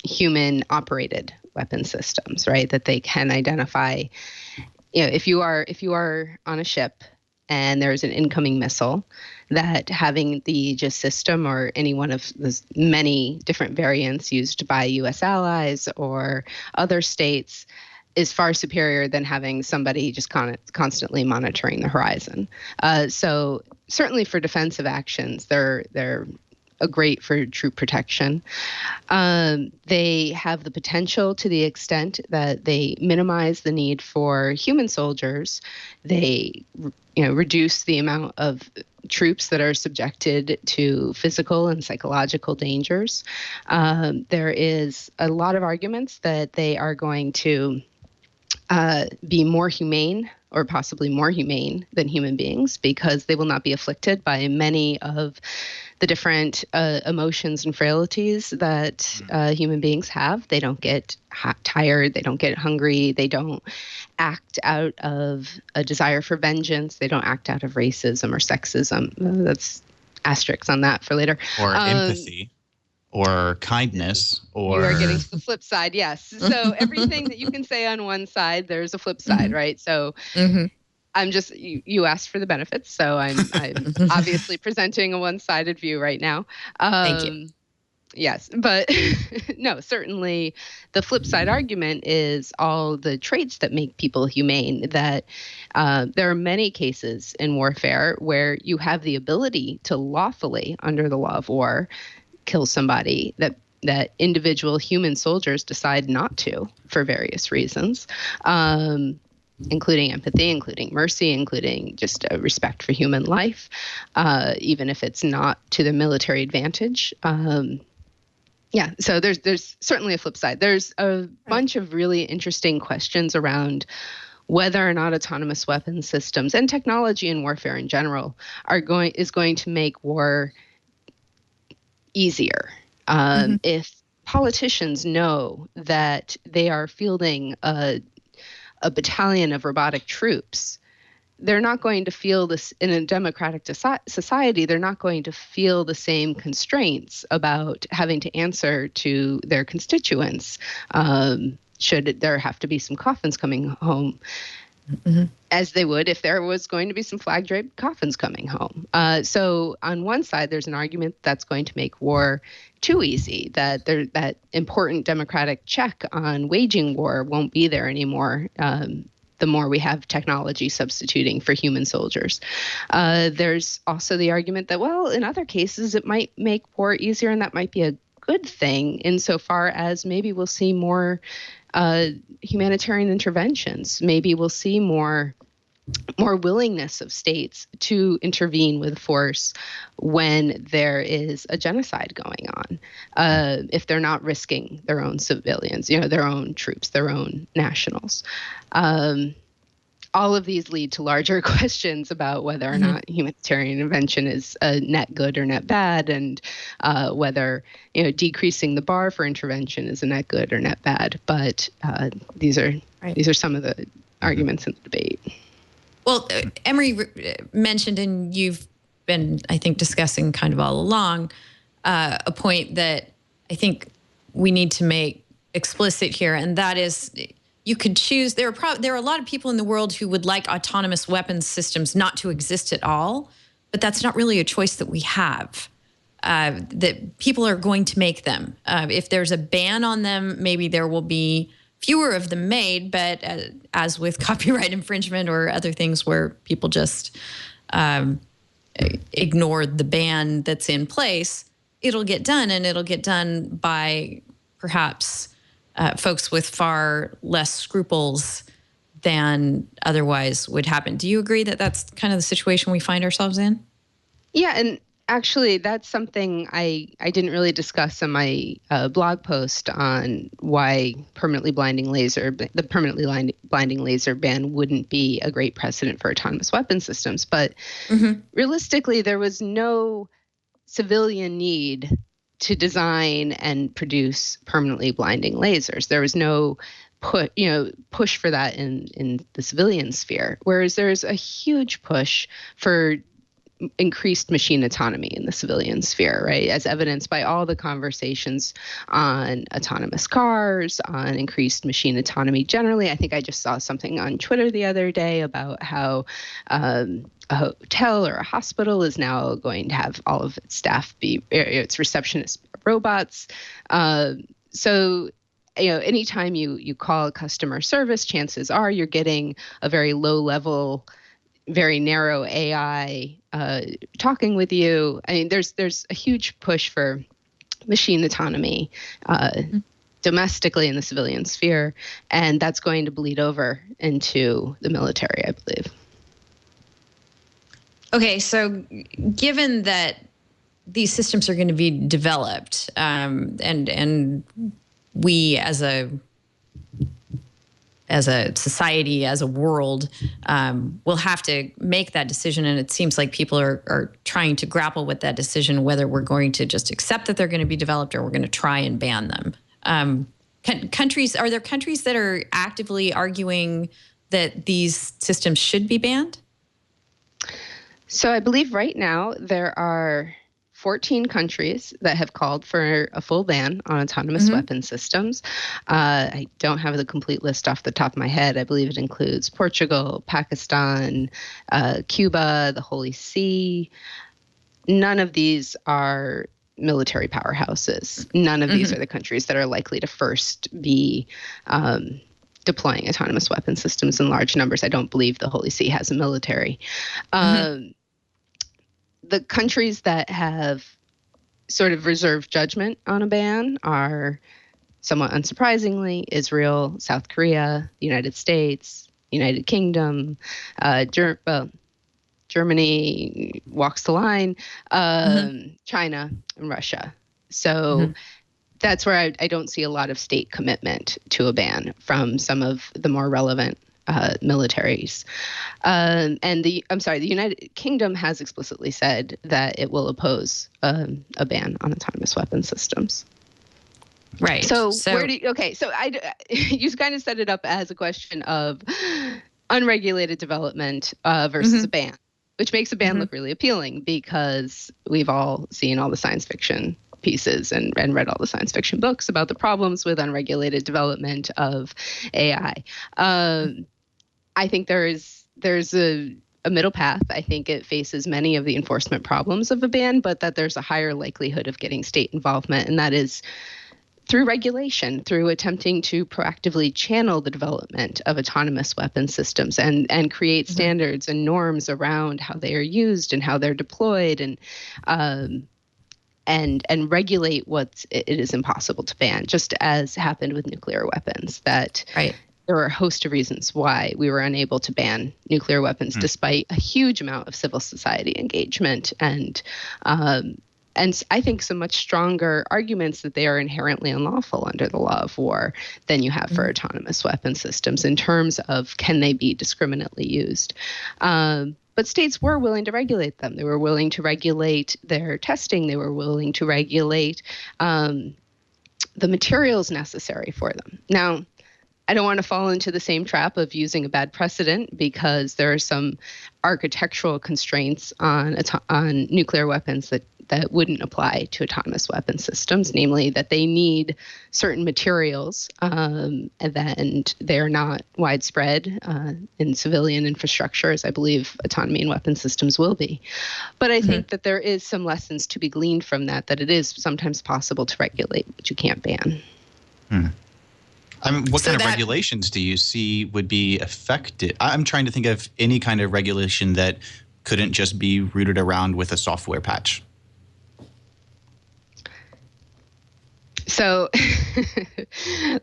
human-operated weapon systems, right? That they can identify. If you are on a ship and there's an incoming missile, that having the Aegis system or any one of the many different variants used by U.S. allies or other states is far superior than having somebody just constantly monitoring the horizon. So certainly for defensive actions, they're great for troop protection. They have the potential, to the extent that they minimize the need for human soldiers. They, reduce the amount of troops that are subjected to physical and psychological dangers. There is a lot of arguments that they are going to be more humane, or possibly more humane than human beings, because they will not be afflicted by many of the different emotions and frailties that human beings have. They don't get tired, they don't get hungry, they don't act out of a desire for vengeance, they don't act out of racism or sexism. That's asterisks on that for later. Or empathy. Or kindness, or... You are getting to the flip side, yes. So everything that you can say on one side, there's a flip side, right? So I'm just, you asked for the benefits, so I'm obviously presenting a one-sided view right now. Thank you. Yes, but no, certainly the flip side argument is all the traits that make people humane, that there are many cases in warfare where you have the ability to lawfully, under the law of war, kill somebody that individual human soldiers decide not to for various reasons, including empathy, including mercy, including just a respect for human life, even if it's not to the military advantage. So there's certainly a flip side. There's a bunch of really interesting questions around whether or not autonomous weapon systems and technology in warfare in general is going to make war easier. If politicians know that they are fielding a battalion of robotic troops, they're not going to feel this in a democratic society. They're not going to feel the same constraints about having to answer to their constituents. Should there have to be some coffins coming home, as they would if there was going to be some flag-draped coffins coming home. So on one side, there's an argument that's going to make war too easy, that that important democratic check on waging war won't be there anymore the more we have technology substituting for human soldiers. There's also the argument that, well, in other cases, it might make war easier, and that might be a good thing insofar as maybe we'll see more humanitarian interventions. Maybe we'll see more willingness of states to intervene with force when there is a genocide going on, if they're not risking their own civilians, their own troops, their own nationals. All of these lead to larger questions about whether or not humanitarian intervention is a net good or net bad, and whether decreasing the bar for intervention is a net good or net bad. But these are some of the arguments in the debate. Well, Emory mentioned, and you've been, I think, discussing kind of all along, a point that I think we need to make explicit here, and that is you could choose. There are a lot of people in the world who would like autonomous weapons systems not to exist at all, but that's not really a choice that we have. That people are going to make them. If there's a ban on them, maybe there will be fewer of them made, but as with copyright infringement or other things where people just ignore the ban that's in place, it'll get done, and it'll get done by perhaps folks with far less scruples than otherwise would happen. Do you agree that that's kind of the situation we find ourselves in? Yeah, and actually, that's something I didn't really discuss in my blog post on why the permanently blinding laser ban wouldn't be a great precedent for autonomous weapon systems. But realistically, there was no civilian need to design and produce permanently blinding lasers. There was no push for that in the civilian sphere, whereas there's a huge push for increased machine autonomy in the civilian sphere, right? As evidenced by all the conversations on autonomous cars, on increased machine autonomy generally. I think I just saw something on Twitter the other day about how a hotel or a hospital is now going to have all of its staff be its receptionists robots. So anytime you call customer service, chances are you're getting a very low level, very narrow AI talking with you. I mean, there's a huge push for machine autonomy domestically in the civilian sphere, and that's going to bleed over into the military, I believe. Okay, so given that these systems are going to be developed, and we as a society, as a world, will have to make that decision. And it seems like people are trying to grapple with that decision, whether we're going to just accept that they're going to be developed or we're going to try and ban them. Are there countries that are actively arguing that these systems should be banned? So I believe right now there are 14 countries that have called for a full ban on autonomous weapon systems. I don't have the complete list off the top of my head. I believe it includes Portugal, Pakistan, Cuba, the Holy See. None of these are military powerhouses. None of these are the countries that are likely to first be deploying autonomous weapon systems in large numbers. I don't believe the Holy See has a military. The countries that have sort of reserved judgment on a ban are, somewhat unsurprisingly, Israel, South Korea, the United States, United Kingdom, Germany walks the line, China, and Russia. So that's where I don't see a lot of state commitment to a ban from some of the more relevant militaries. And the United Kingdom has explicitly said that it will oppose a ban on autonomous weapon systems. Right. So you kind of set it up as a question of unregulated development versus a ban, which makes a ban look really appealing because we've all seen all the science fiction pieces and read all the science fiction books about the problems with unregulated development of AI. I think there's a middle path. I think it faces many of the enforcement problems of a ban, but that there's a higher likelihood of getting state involvement, and that is through regulation, through attempting to proactively channel the development of autonomous weapon systems and create standards and norms around how they are used and how they're deployed, and regulate what it is impossible to ban, just as happened with nuclear weapons. That there were a host of reasons why we were unable to ban nuclear weapons, despite a huge amount of civil society engagement and I think some much stronger arguments that they are inherently unlawful under the law of war than you have for autonomous weapon systems in terms of can they be discriminately used. But states were willing to regulate them. They were willing to regulate their testing. They were willing to regulate the materials necessary for them. Now, I don't want to fall into the same trap of using a bad precedent, because there are some architectural constraints on nuclear weapons that wouldn't apply to autonomous weapon systems, namely that they need certain materials, and they are not widespread in civilian infrastructure, as I believe autonomy in weapon systems will be. But I think that there is some lessons to be gleaned from that it is sometimes possible to regulate, but you can't ban. I mean, what kind of regulations do you see would be effective? I'm trying to think of any kind of regulation that couldn't just be rooted around with a software patch. So,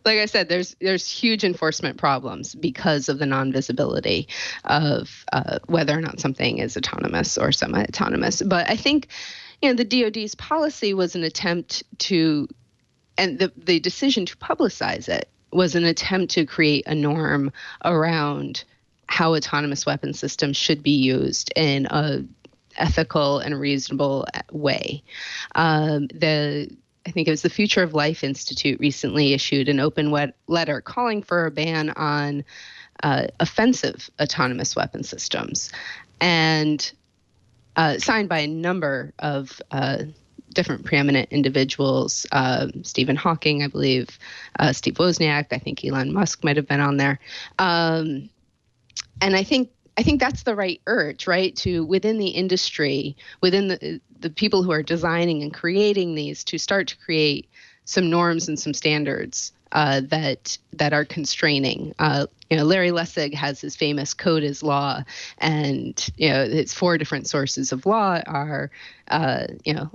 like I said, there's huge enforcement problems because of the non-visibility of whether or not something is autonomous or semi-autonomous. But I think, the DoD's policy was an attempt to, and the decision to publicize it was an attempt to create a norm around how autonomous weapon systems should be used in a ethical and reasonable way. I think it was the Future of Life Institute recently issued an open letter calling for a ban on offensive autonomous weapon systems, and signed by a number of different preeminent individuals, Stephen Hawking, I believe, Steve Wozniak, I think Elon Musk might have been on there. And I think that's the right urge, right? To, within the industry, within the people who are designing and creating these, to start to create some norms and some standards that are constraining. Larry Lessig has his famous code is law, and its 4 different sources of law are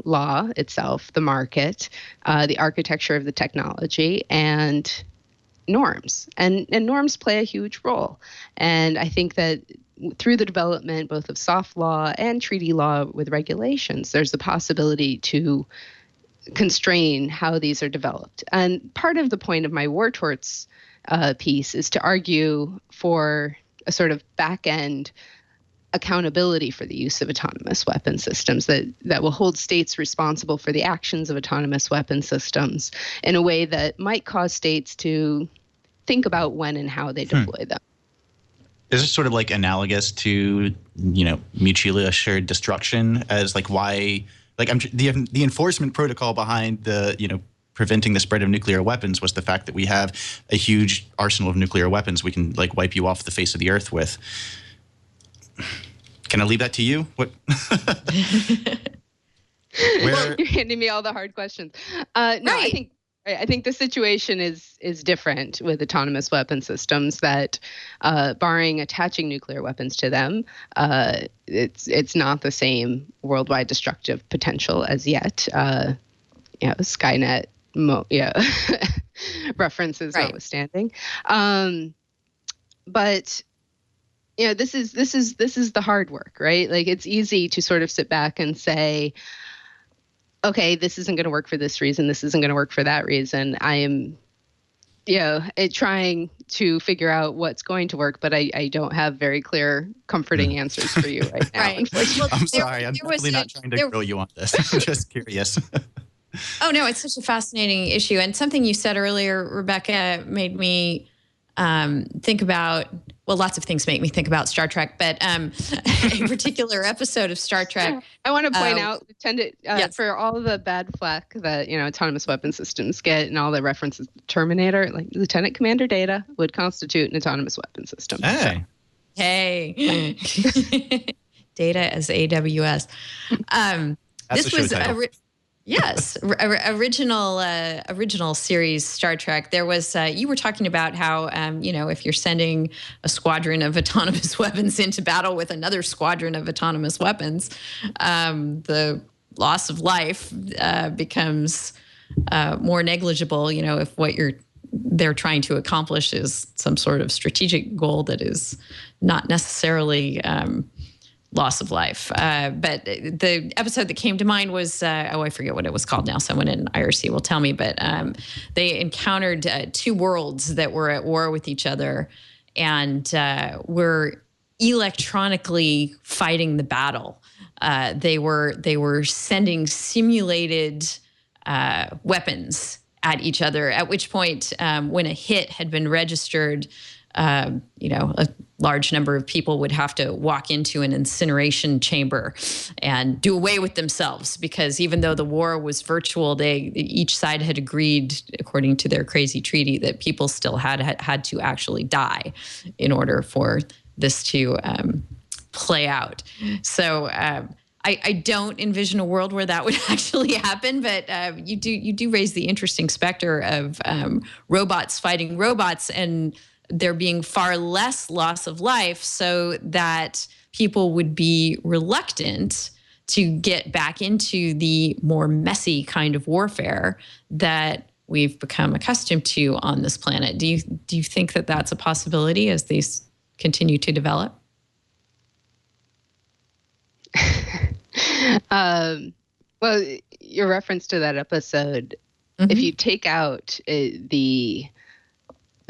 law itself, the market, the architecture of the technology, and norms. And norms play a huge role. And I think that through the development both of soft law and treaty law with regulations, there's the possibility to constrain how these are developed. And part of the point of my war torts piece is to argue for a sort of back-end accountability for the use of autonomous weapon systems that will hold states responsible for the actions of autonomous weapon systems in a way that might cause states to think about when and how they deploy them. Is this sort of like analogous to, mutually assured destruction as like why, like the enforcement protocol behind the, preventing the spread of nuclear weapons was the fact that we have a huge arsenal of nuclear weapons we can like wipe you off the face of the earth with. Can I leave that to you? What? Well, you're handing me all the hard questions. No, right. I think the situation is different with autonomous weapon systems that, barring attaching nuclear weapons to them, it's not the same worldwide destructive potential as yet. Skynet, references notwithstanding. But this is the hard work, right? Like, it's easy to sort of sit back and say, okay, this isn't going to work for this reason. This isn't going to work for that reason. I am, trying to figure out what's going to work, but I don't have very clear, comforting answers for you right now. Right. Unfortunately. I'm sorry. I'm definitely not trying to grill you on this. I'm just curious. Oh, no, it's such a fascinating issue. And something you said earlier, Rebecca, made me think about, well, lots of things make me think about Star Trek, but a particular episode of Star Trek. I want to point out, yes, for all the bad flack that, autonomous weapon systems get and all the references to Terminator, like Lieutenant Commander Data would constitute an autonomous weapon system. Hey. So. Hey. Data as AWS. This was yes, original series Star Trek. There was you were talking about how if you're sending a squadron of autonomous weapons into battle with another squadron of autonomous weapons, the loss of life becomes more negligible. If what they're trying to accomplish is some sort of strategic goal that is not necessarily loss of life. But the episode that came to mind was, I forget what it was called now. Someone in IRC will tell me, but they encountered 2 worlds that were at war with each other and were electronically fighting the battle. They were sending simulated weapons at each other, at which point, when a hit had been registered, a large number of people would have to walk into an incineration chamber and do away with themselves, because even though the war was virtual, each side had agreed, according to their crazy treaty, that people still had to actually die in order for this to play out. So I don't envision a world where that would actually happen, but you do raise the interesting specter of robots fighting robots, and there being far less loss of life, so that people would be reluctant to get back into the more messy kind of warfare that we've become accustomed to on this planet. Do you think that that's a possibility as these continue to develop? Well, your reference to that episode, if you take out the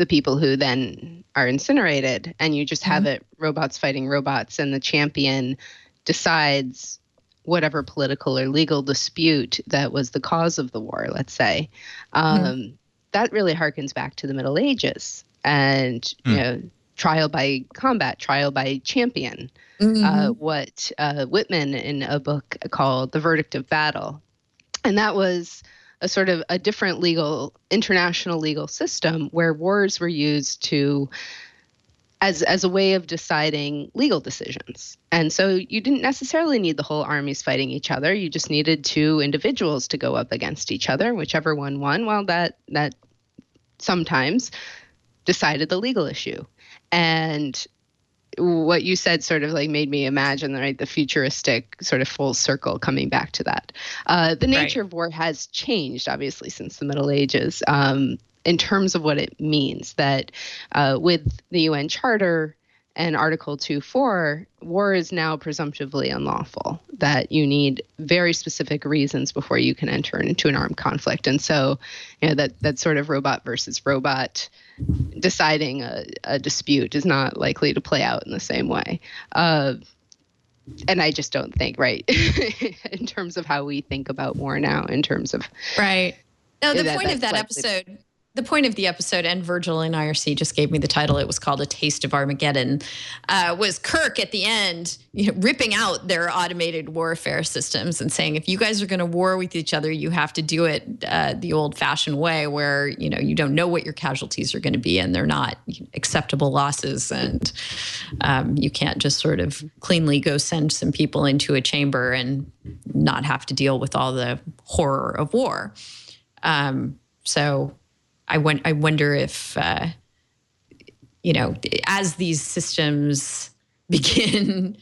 people who then are incinerated, and you just have it robots fighting robots, and the champion decides whatever political or legal dispute that was the cause of the war, let's say, that really harkens back to the Middle Ages, and trial by combat, trial by champion. What Whitman, in a book called The Verdict of Battle, and that was a sort of a different international legal system where wars were used as a way of deciding legal decisions. And so you didn't necessarily need the whole armies fighting each other. You just needed two individuals to go up against each other, whichever one won. Well, that sometimes decided the legal issue. And what you said sort of like made me imagine, right, the futuristic sort of full circle coming back to that. The nature of war has changed, obviously, since the Middle Ages, in terms of what it means. That with the UN Charter and Article 2.4, war is now presumptively unlawful, that you need very specific reasons before you can enter into an armed conflict. And so, that sort of robot versus robot deciding a dispute is not likely to play out in the same way. And I just don't think, right, in terms of how we think about war now, in terms of... Right. No, the point of that episode... The point of the episode, and Virgil in IRC just gave me the title, it was called A Taste of Armageddon, was Kirk at the end ripping out their automated warfare systems and saying, if you guys are going to war with each other, you have to do it the old-fashioned way, where you don't know what your casualties are going to be, and they're not acceptable losses, and you can't just sort of cleanly go send some people into a chamber and not have to deal with all the horror of war. So I wonder if, as these systems begin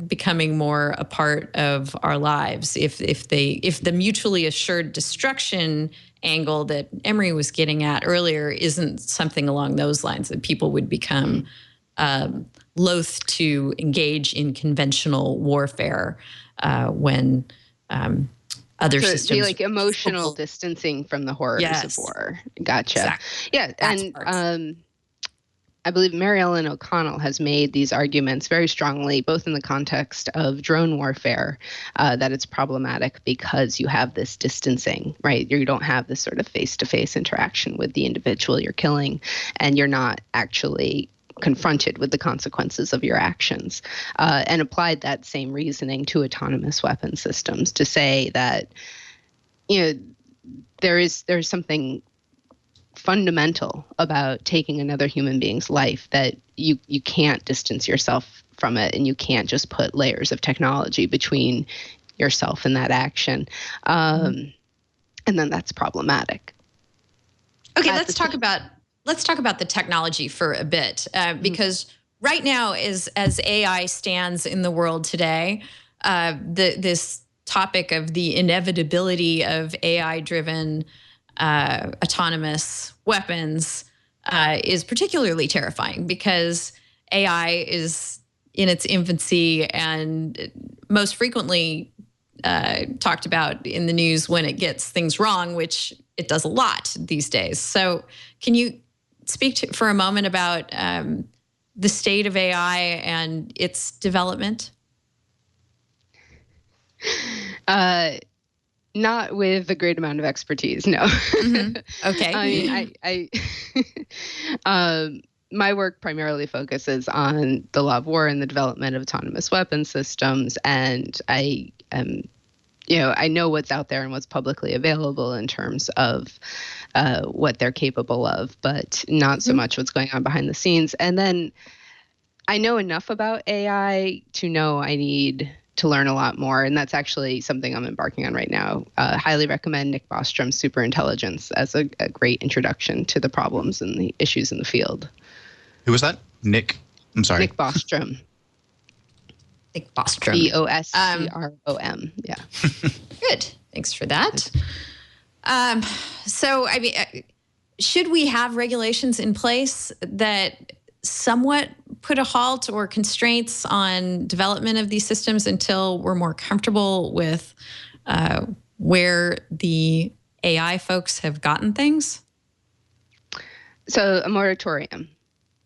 becoming more a part of our lives, if the mutually assured destruction angle that Emory was getting at earlier isn't something along those lines, that people would become loath to engage in conventional warfare when other systems. Like emotional distancing from the horrors of war. Gotcha. Exactly. Yeah. And I believe Mary Ellen O'Connell has made these arguments very strongly, both in the context of drone warfare, that it's problematic because you have this distancing, right? You don't have this sort of face-to-face interaction with the individual you're killing, and you're not actually confronted with the consequences of your actions, and applied that same reasoning to autonomous weapon systems to say that, there's something fundamental about taking another human being's life, that you can't distance yourself from it, and you can't just put layers of technology between yourself and that action. And then that's problematic. Okay, let's talk about the technology for a bit, because right now, as AI stands in the world today, this topic of the inevitability of AI-driven autonomous weapons is particularly terrifying, because AI is in its infancy and most frequently talked about in the news when it gets things wrong, which it does a lot these days. So can you speak for a moment about the state of AI and its development? Not with a great amount of expertise, no. Okay. I mean, my work primarily focuses on the law of war and the development of autonomous weapon systems, and I know what's out there and what's publicly available in terms of what they're capable of, but not so much what's going on behind the scenes. And then I know enough about AI to know I need to learn a lot more, and that's actually something I'm embarking on right now. Highly recommend Nick Bostrom's Superintelligence as a great introduction to the problems and the issues in the field. Who was that? Nick? I'm sorry. Nick Bostrom. Nick Bostrom. Bostrom. Yeah. Good. Thanks for that. So, I mean, should we have regulations in place that somewhat put a halt or constraints on development of these systems until we're more comfortable with where the AI folks have gotten things? So a moratorium.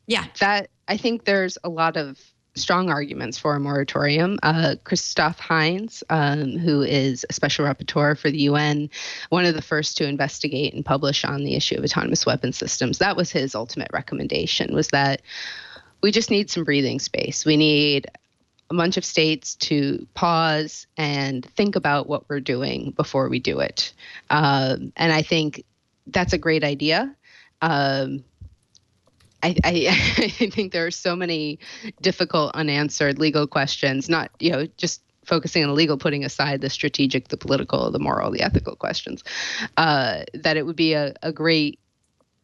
Yeah. That, I think there's a lot of strong arguments for a moratorium. Crootof Hines, who is a special rapporteur for the UN, one of the first to investigate and publish on the issue of autonomous weapon systems, that was his ultimate recommendation, was that we just need some breathing space. We need a bunch of states to pause and think about what we're doing before we do it. And I think that's a great idea. I think there are so many difficult, unanswered legal questions, not, just focusing on the legal, putting aside the strategic, the political, the moral, the ethical questions, that it would be great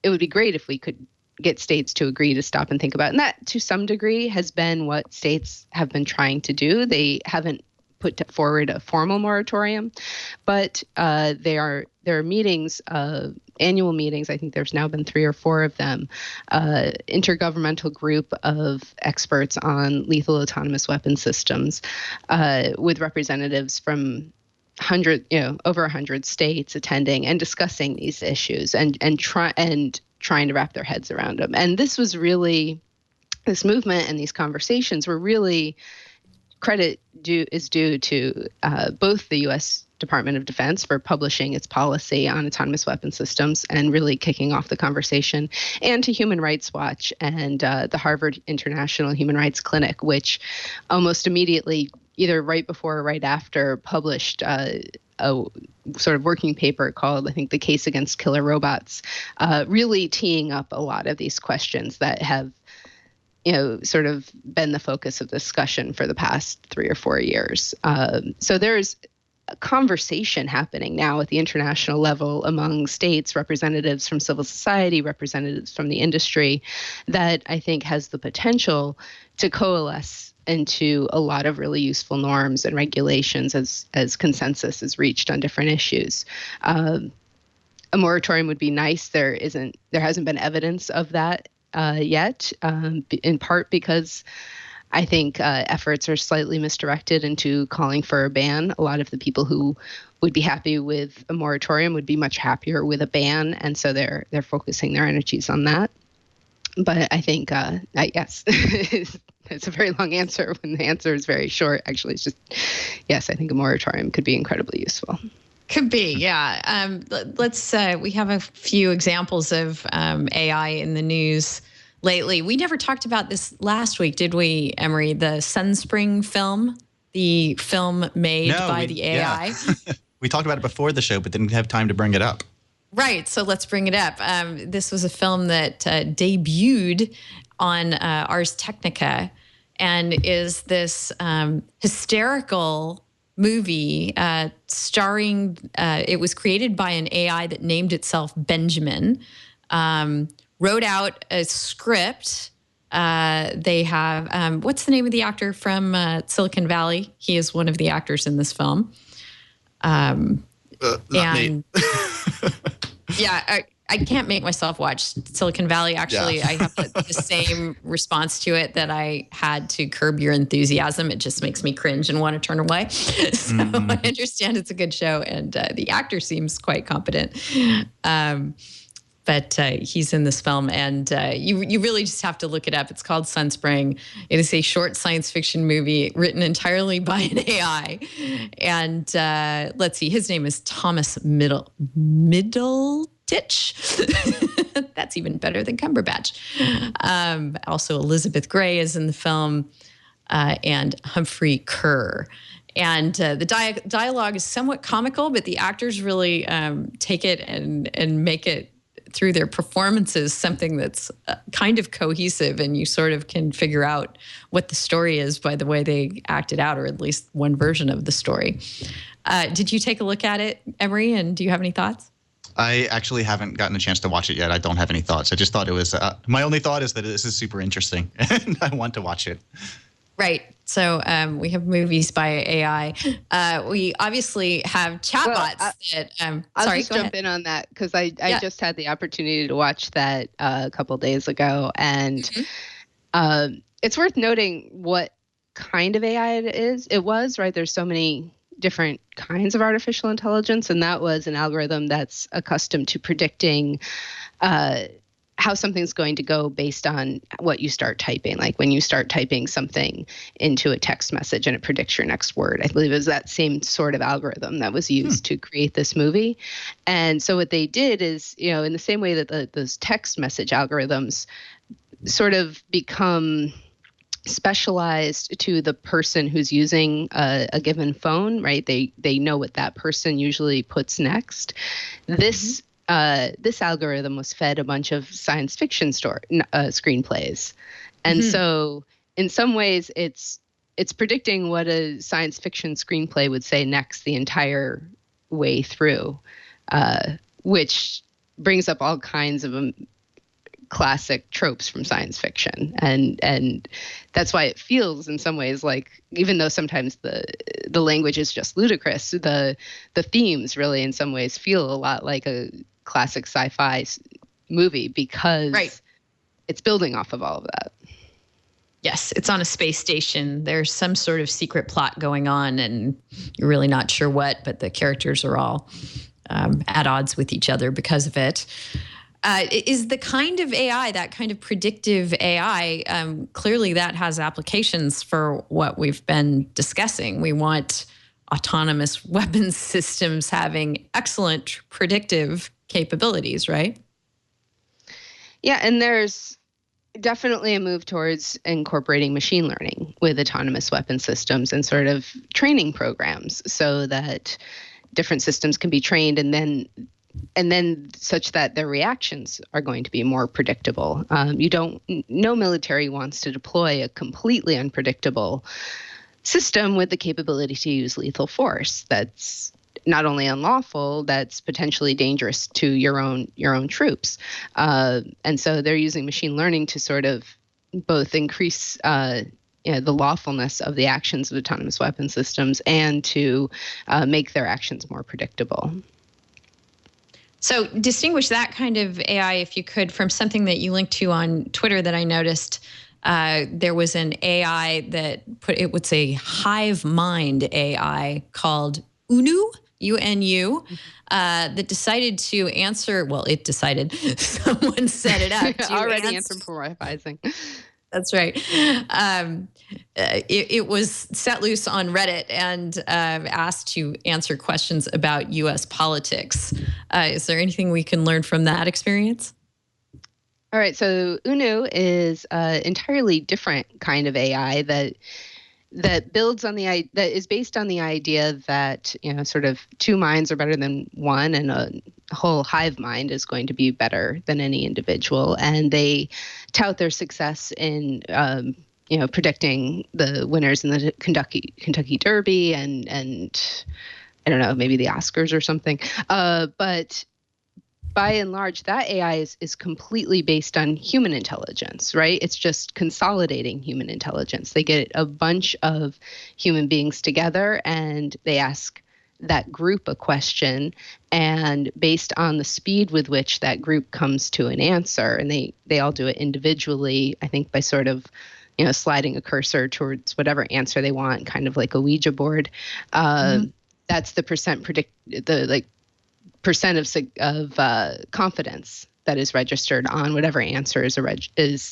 if we could get states to agree to stop and think about it. And that, to some degree, has been what states have been trying to do. They haven't put forward a formal moratorium, but there are meetings, annual meetings. I think there's now been 3 or 4 of them, intergovernmental group of experts on lethal autonomous weapon systems, with representatives from over 100 states attending and discussing these issues and trying to wrap their heads around them. And this movement and these conversations were really, credit is due to both the U.S. Department of Defense for publishing its policy on autonomous weapon systems and really kicking off the conversation, and to Human Rights Watch and the Harvard International Human Rights Clinic, which almost immediately, either right before or right after, published a sort of working paper called, I think, The Case Against Killer Robots, really teeing up a lot of these questions that have sort of been the focus of discussion for the past 3 or 4 years. So there's a conversation happening now at the international level among states, representatives from civil society, representatives from the industry, that I think has the potential to coalesce into a lot of really useful norms and regulations as consensus is reached on different issues. A moratorium would be nice. There hasn't been evidence of that yet, in part because I think efforts are slightly misdirected into calling for a ban. A lot of the people who would be happy with a moratorium would be much happier with a ban, and so they're focusing their energies on that. But I think, yes, it's a very long answer when the answer is very short. Actually, it's just, yes, I think a moratorium could be incredibly useful. Could be, yeah. We have a few examples of AI in the news lately. We never talked about this last week, did we, Emory? The Sunspring film, the film made by the AI. Yeah. We talked about it before the show, but didn't have time to bring it up. Right, so let's bring it up. This was a film that debuted on Ars Technica and is this hysterical movie starring, it was created by an AI that named itself Benjamin, wrote out a script. They have, what's the name of the actor from Silicon Valley? He is one of the actors in this film. Not me. Yeah, I can't make myself watch Silicon Valley. Actually, yeah. I have the same response to it that I had to Curb Your Enthusiasm. It just makes me cringe and want to turn away. So I understand it's a good show, and the actor seems quite competent. But but he's in this film, and you really just have to look it up. It's called Sunspring. It is a short science fiction movie written entirely by an AI. And let's see, his name is Thomas Middletitch. That's even better than Cumberbatch. Also, Elizabeth Gray is in the film, and Humphrey Kerr. And the dialogue is somewhat comical, but the actors really take it and make it through their performances something that's kind of cohesive, and you sort of can figure out what the story is by the way they act it out, or at least one version of the story. Did you take a look at it, Emory, and do you have any thoughts? I actually haven't gotten a chance to watch it yet. I don't have any thoughts. I just thought it was, my only thought is that this is super interesting and I want to watch it. Right. So we have movies by AI. We obviously have chatbots that. I'll sorry, just jump in on that because I just had the opportunity to watch that a couple days ago, and it's worth noting what kind of AI it is. It was right. There's so many different kinds of artificial intelligence, and that was an algorithm that's accustomed to predicting how something's going to go based on what you start typing. Like when you start typing something into a text message and it predicts your next word. I believe it was that same sort of algorithm that was used to create this movie. And so what they did is, in the same way that those text message algorithms sort of become specialized to the person who's using a given phone, right? They know what that person usually puts next. This algorithm was fed a bunch of science fiction screenplays. And so in some ways it's predicting what a science fiction screenplay would say next the entire way through, which brings up all kinds of classic tropes from science fiction. And that's why it feels in some ways like, even though sometimes the language is just ludicrous, the themes really in some ways feel a lot like a classic sci-fi movie because it's building off of all of that. Yes, it's on a space station. There's some sort of secret plot going on, and you're really not sure what, but the characters are all at odds with each other because of it. Is the kind of AI, that kind of predictive AI, clearly that has applications for what we've been discussing. We want autonomous weapons systems having excellent predictive capabilities, right? Yeah, and there's definitely a move towards incorporating machine learning with autonomous weapon systems and sort of training programs so that different systems can be trained and then such that their reactions are going to be more predictable. No military wants to deploy a completely unpredictable system with the capability to use lethal force. That's not only unlawful, that's potentially dangerous to your own troops. And so they're using machine learning to sort of both increase the lawfulness of the actions of autonomous weapon systems and to make their actions more predictable. So distinguish that kind of AI, if you could, from something that you linked to on Twitter that I noticed. There was an AI that it would say hive mind AI called UNU, UNU, that decided to answer. Well, it decided. Someone set it up. Already anthropomorphizing. That's right. It was set loose on Reddit and asked to answer questions about U.S. politics. Is there anything we can learn from that experience? All right. So UNU is an entirely different kind of AI that builds on that is based on the idea that sort of two minds are better than one, and a whole hive mind is going to be better than any individual. And they tout their success in predicting the winners in the Kentucky Derby and I don't know, maybe the Oscars or something. But by and large, that AI is completely based on human intelligence, right? It's just consolidating human intelligence. They get a bunch of human beings together and they ask that group a question, and based on the speed with which that group comes to an answer, and they all do it individually, I think by sort of sliding a cursor towards whatever answer they want, kind of like a Ouija board. That's the percent of confidence that is registered on whatever answer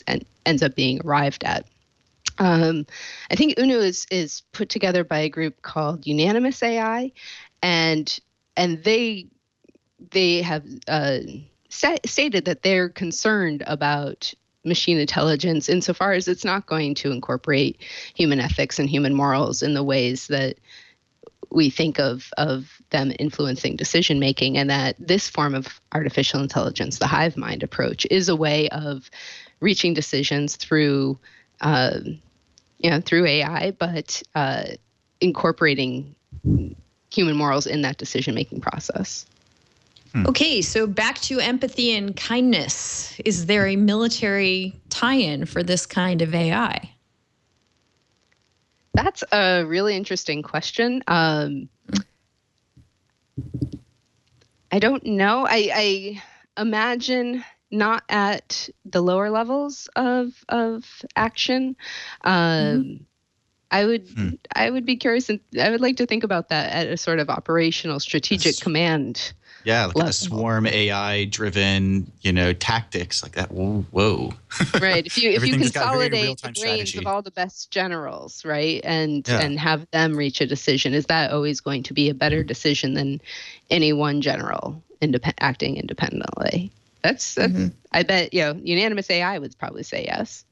and ends up being arrived at. I think UNO is put together by a group called Unanimous AI, and they have stated that they're concerned about machine intelligence insofar as it's not going to incorporate human ethics and human morals in the ways that we think of them influencing decision making, and that this form of artificial intelligence, the hive mind approach, is a way of reaching decisions through AI, but incorporating human morals in that decision making process. Okay, so back to empathy and kindness. Is there a military tie-in for this kind of AI? That's a really interesting question. I don't know. I imagine not at the lower levels of action. I would be curious, and I would like to think about that at a sort of operational strategic command. Yeah, like a swarm AI driven, tactics like that. Whoa. Right. If you consolidate the brains strategy. of all the best generals, right, and have them reach a decision, is that always going to be a better decision than any one general acting independently? That's I bet unanimous AI would probably say yes.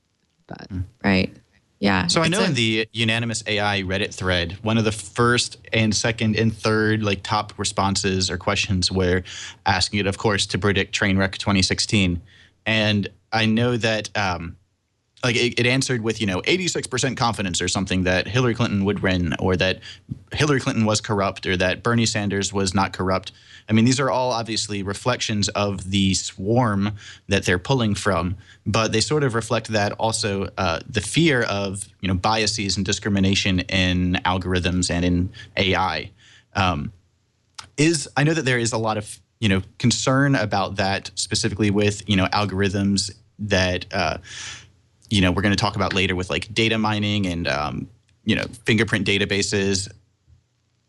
But right. Yeah. So I know in the Unanimous AI Reddit thread, one of the first and second and third top responses or questions were asking it, of course, to predict Trainwreck 2016. And I know that it answered with 86% confidence or something that Hillary Clinton would win, or that Hillary Clinton was corrupt, or that Bernie Sanders was not corrupt. I mean, these are all obviously reflections of the swarm that they're pulling from, but they sort of reflect that also the fear of biases and discrimination in algorithms and in AI. I know that there is a lot of concern about that, specifically with algorithms that we're going to talk about later with data mining and fingerprint databases.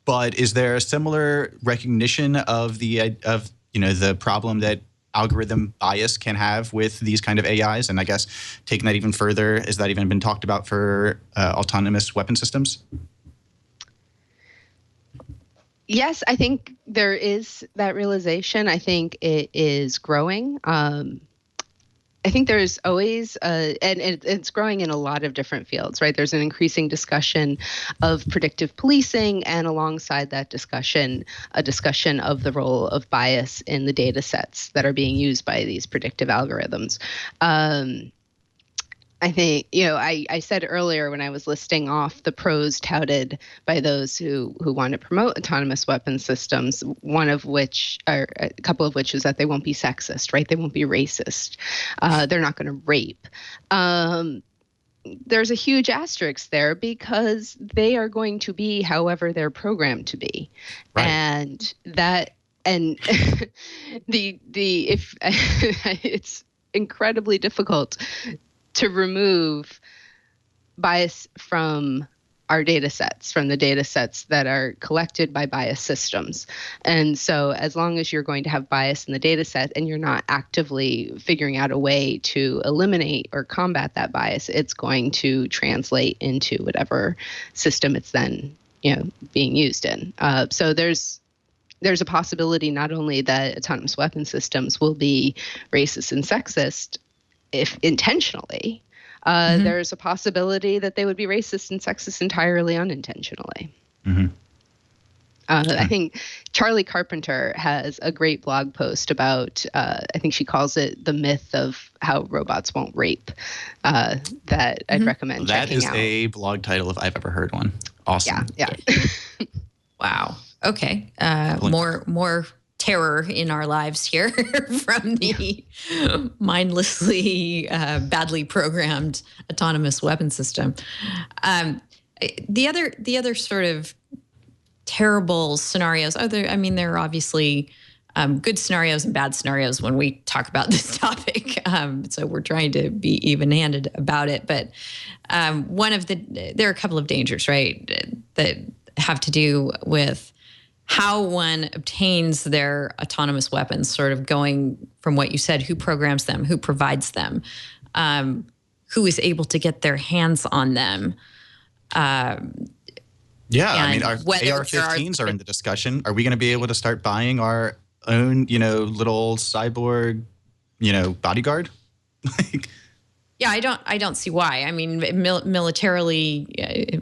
But is there a similar recognition of the problem that algorithm bias can have with these kind of AIs? And I guess taking that even further, has that even been talked about for autonomous weapon systems? Yes, I think there is that realization. I think it is growing. I think there's always, and it's growing in a lot of different fields, right? There's an increasing discussion of predictive policing, and alongside that discussion, a discussion of the role of bias in the data sets that are being used by these predictive algorithms. I think, I said earlier when I was listing off the pros touted by those who want to promote autonomous weapon systems, one of which, or a couple of which, is that they won't be sexist, right? They won't be racist. They're not going to rape. There's a huge asterisk there because they are going to be however they're programmed to be. Right. And it's incredibly difficult to remove bias from our data sets, from the data sets that are collected by bias systems. And so as long as you're going to have bias in the data set and you're not actively figuring out a way to eliminate or combat that bias, it's going to translate into whatever system it's then being used in. So there's a possibility not only that autonomous weapon systems will be racist and sexist, if intentionally, there's a possibility that they would be racist and sexist entirely unintentionally. I think Charlie Carpenter has a great blog post about, I think she calls it the myth of how robots won't rape, that I'd recommend checking out. That is a blog title if I've ever heard one. Awesome. Yeah. Wow. Okay. More terror in our lives here from the mindlessly, badly programmed autonomous weapon system. The other sort of terrible scenarios there are obviously good scenarios and bad scenarios when we talk about this topic. So we're trying to be even-handed about it. But there are a couple of dangers, right, that have to do with how one obtains their autonomous weapons, sort of going from what you said, who programs them, who provides them, who is able to get their hands on them. Yeah, I mean, our whether AR-15s are in the discussion. Are we going to be able to start buying our own, little cyborg, bodyguard? Yeah, I don't see why. I mean, militarily,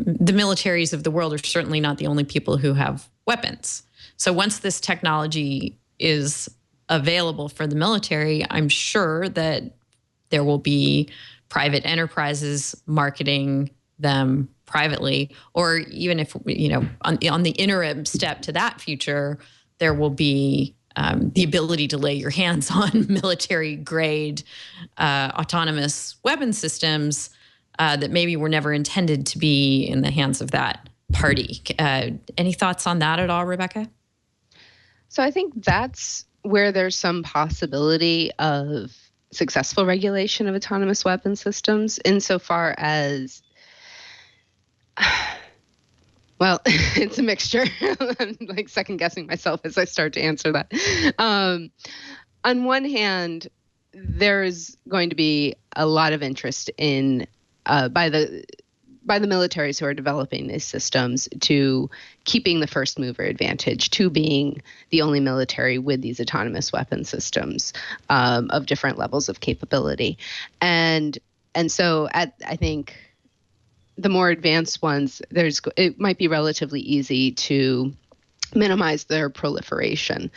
the militaries of the world are certainly not the only people who have weapons. So once this technology is available for the military, I'm sure that there will be private enterprises marketing them privately, or even if, on the interim step to that future, there will be the ability to lay your hands on military-grade autonomous weapon systems that maybe were never intended to be in the hands of that party. Any thoughts on that at all, Rebecca? So I think that's where there's some possibility of successful regulation of autonomous weapon systems, insofar as well, it's a mixture. I'm like second guessing myself as I start to answer that. On one hand, there's going to be a lot of interest in by the militaries who are developing these systems to keeping the first mover advantage, to being the only military with these autonomous weapon systems of different levels of capability, and so I think the more advanced ones, it might be relatively easy to minimize their proliferation.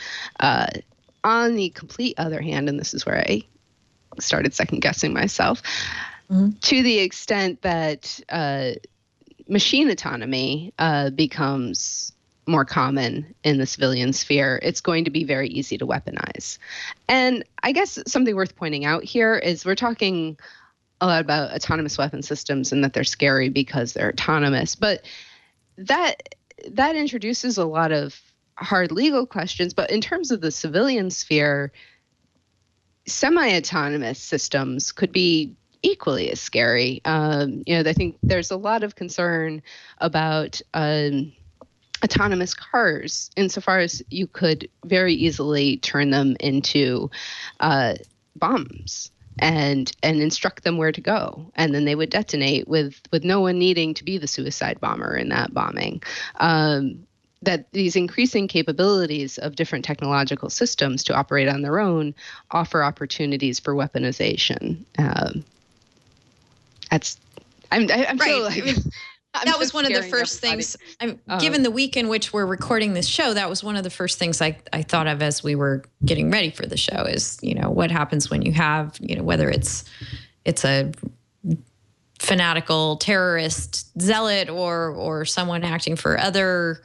On the complete other hand, and this is where I started second guessing myself, to the extent that machine autonomy becomes more common in the civilian sphere, it's going to be very easy to weaponize. And I guess something worth pointing out here is we're talking a lot about autonomous weapon systems and that they're scary because they're autonomous, but that introduces a lot of hard legal questions. But in terms of the civilian sphere, semi-autonomous systems could be equally as scary. I think there's a lot of concern about autonomous cars, insofar as you could very easily turn them into bombs and instruct them where to go, and then they would detonate with no one needing to be the suicide bomber in that bombing. That these increasing capabilities of different technological systems to operate on their own offer opportunities for weaponization. That was one of the first things, given the week in which we're recording this show, that was one of the first things I thought of as we were getting ready for the show is, what happens when you have, whether it's a fanatical terrorist zealot or someone acting for other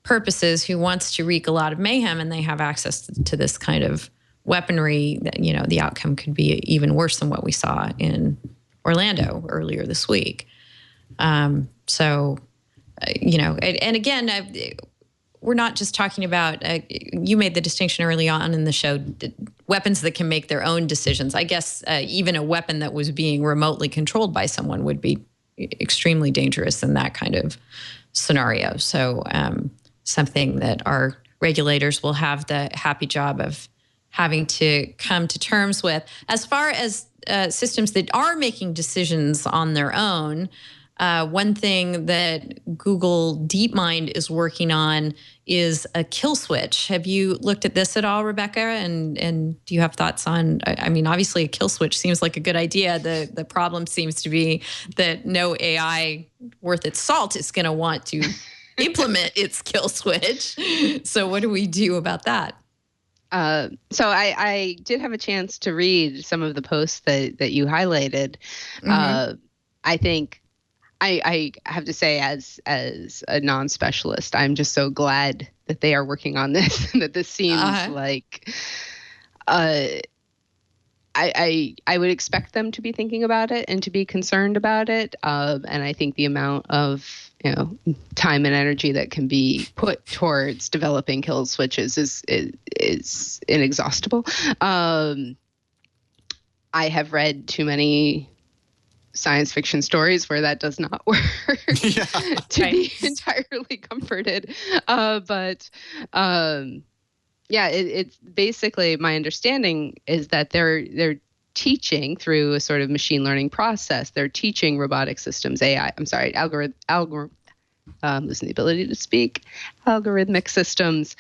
purposes who wants to wreak a lot of mayhem, and they have access to this kind of weaponry, that, the outcome could be even worse than what we saw in Orlando earlier this week. And again, we're not just talking about, you made the distinction early on in the show, weapons that can make their own decisions. I guess even a weapon that was being remotely controlled by someone would be extremely dangerous in that kind of scenario. So something that our regulators will have the happy job of having to come to terms with. As far as systems that are making decisions on their own, one thing that Google DeepMind is working on is a kill switch. Have you looked at this at all, Rebecca? And do you have thoughts on, I mean, obviously a kill switch seems like a good idea. The problem seems to be that no AI worth its salt is going to want to implement its kill switch. So what do we do about that? So I did have a chance to read some of the posts that you highlighted. I think I have to say, as a non-specialist, I'm just so glad that they are working on this, and that this seems like I would expect them to be thinking about it and to be concerned about it. And I think the amount of time and energy that can be put towards developing kill switches is inexhaustible. I have read too many science fiction stories where that does not work to Right. be entirely comforted. It's basically, my understanding is that they're teaching through a sort of machine learning process. They're teaching robotic systems, losing the ability to speak, algorithmic systems,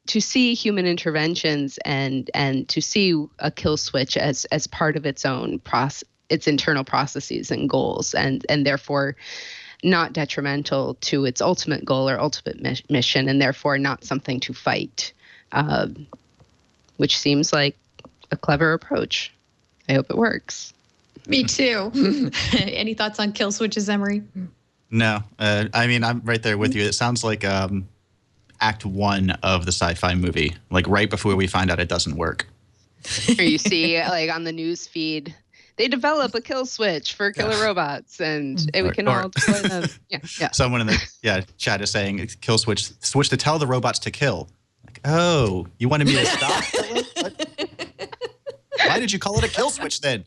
to see human interventions and to see a kill switch as part of its own its internal processes and goals, and therefore not detrimental to its ultimate goal or ultimate mission, and therefore not something to fight, which seems like a clever approach. I hope it works. Me too. Any thoughts on kill switches, Emory? No, I mean, I'm right there with you. It sounds like Act 1 of the sci-fi movie, like right before we find out it doesn't work. Or you see, like on the news feed, they develop a kill switch for killer robots, and we can all deploy them. Yeah. Someone in the chat is saying, kill switch to tell the robots to kill. Like, oh, you wanted me to stop? Why did you call it a kill switch then?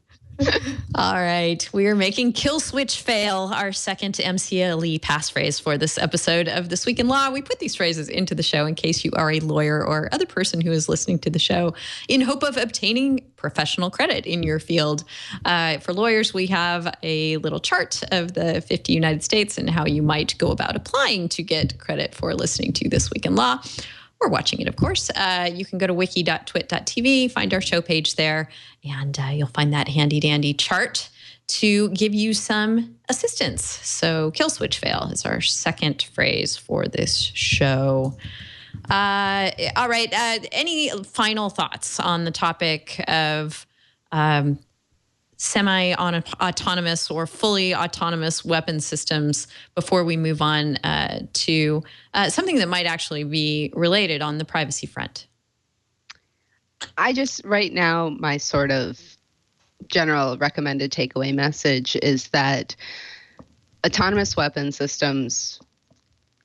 All right. We are making kill switch fail our second MCLE passphrase for this episode of This Week in Law. We put these phrases into the show in case you are a lawyer or other person who is listening to the show in hope of obtaining professional credit in your field. For lawyers, we have a little chart of the 50 United States and how you might go about applying to get credit for listening to This Week in Law. Or watching it, of course. You can go to wiki.twit.tv, find our show page there, and you'll find that handy-dandy chart to give you some assistance. So kill switch fail is our second phrase for this show. All right. Any final thoughts on the topic of semi-autonomous or fully autonomous weapon systems before we move on to something that might actually be related on the privacy front? Right now, my sort of general recommended takeaway message is that autonomous weapon systems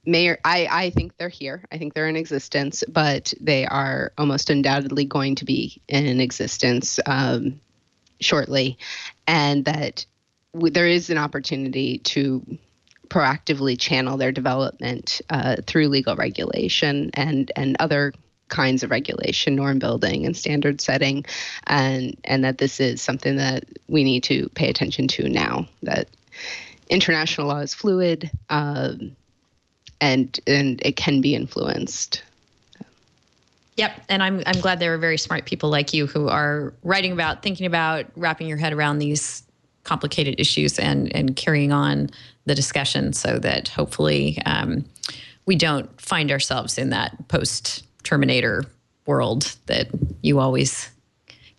I think they're here. I think they're in existence, but they are almost undoubtedly going to be in existence shortly, and that there is an opportunity to proactively channel their development through legal regulation and other kinds of regulation, norm building and standard setting, and that this is something that we need to pay attention to now, that international law is fluid, and it can be influenced. Yep, and I'm glad there are very smart people like you who are writing about, thinking about, wrapping your head around these complicated issues and carrying on the discussion so that hopefully we don't find ourselves in that post-Terminator world that you always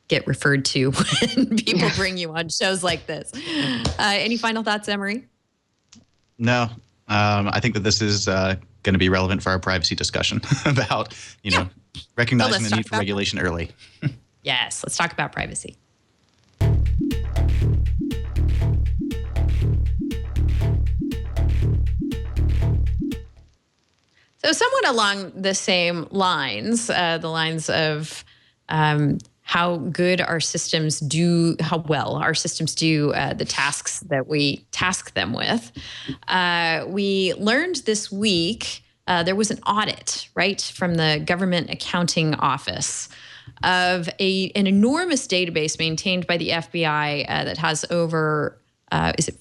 get referred to when people bring you on shows like this. Any final thoughts, Emory? No, I think that this is going to be relevant for our privacy discussion about, recognizing the need for regulation early. Yes, let's talk about privacy. So somewhat along the same lines, the lines of how good our systems do, how well our systems do the tasks that we task them with. We learned this week there was an audit, right, from the Government Accounting Office of an enormous database maintained by the FBI that has over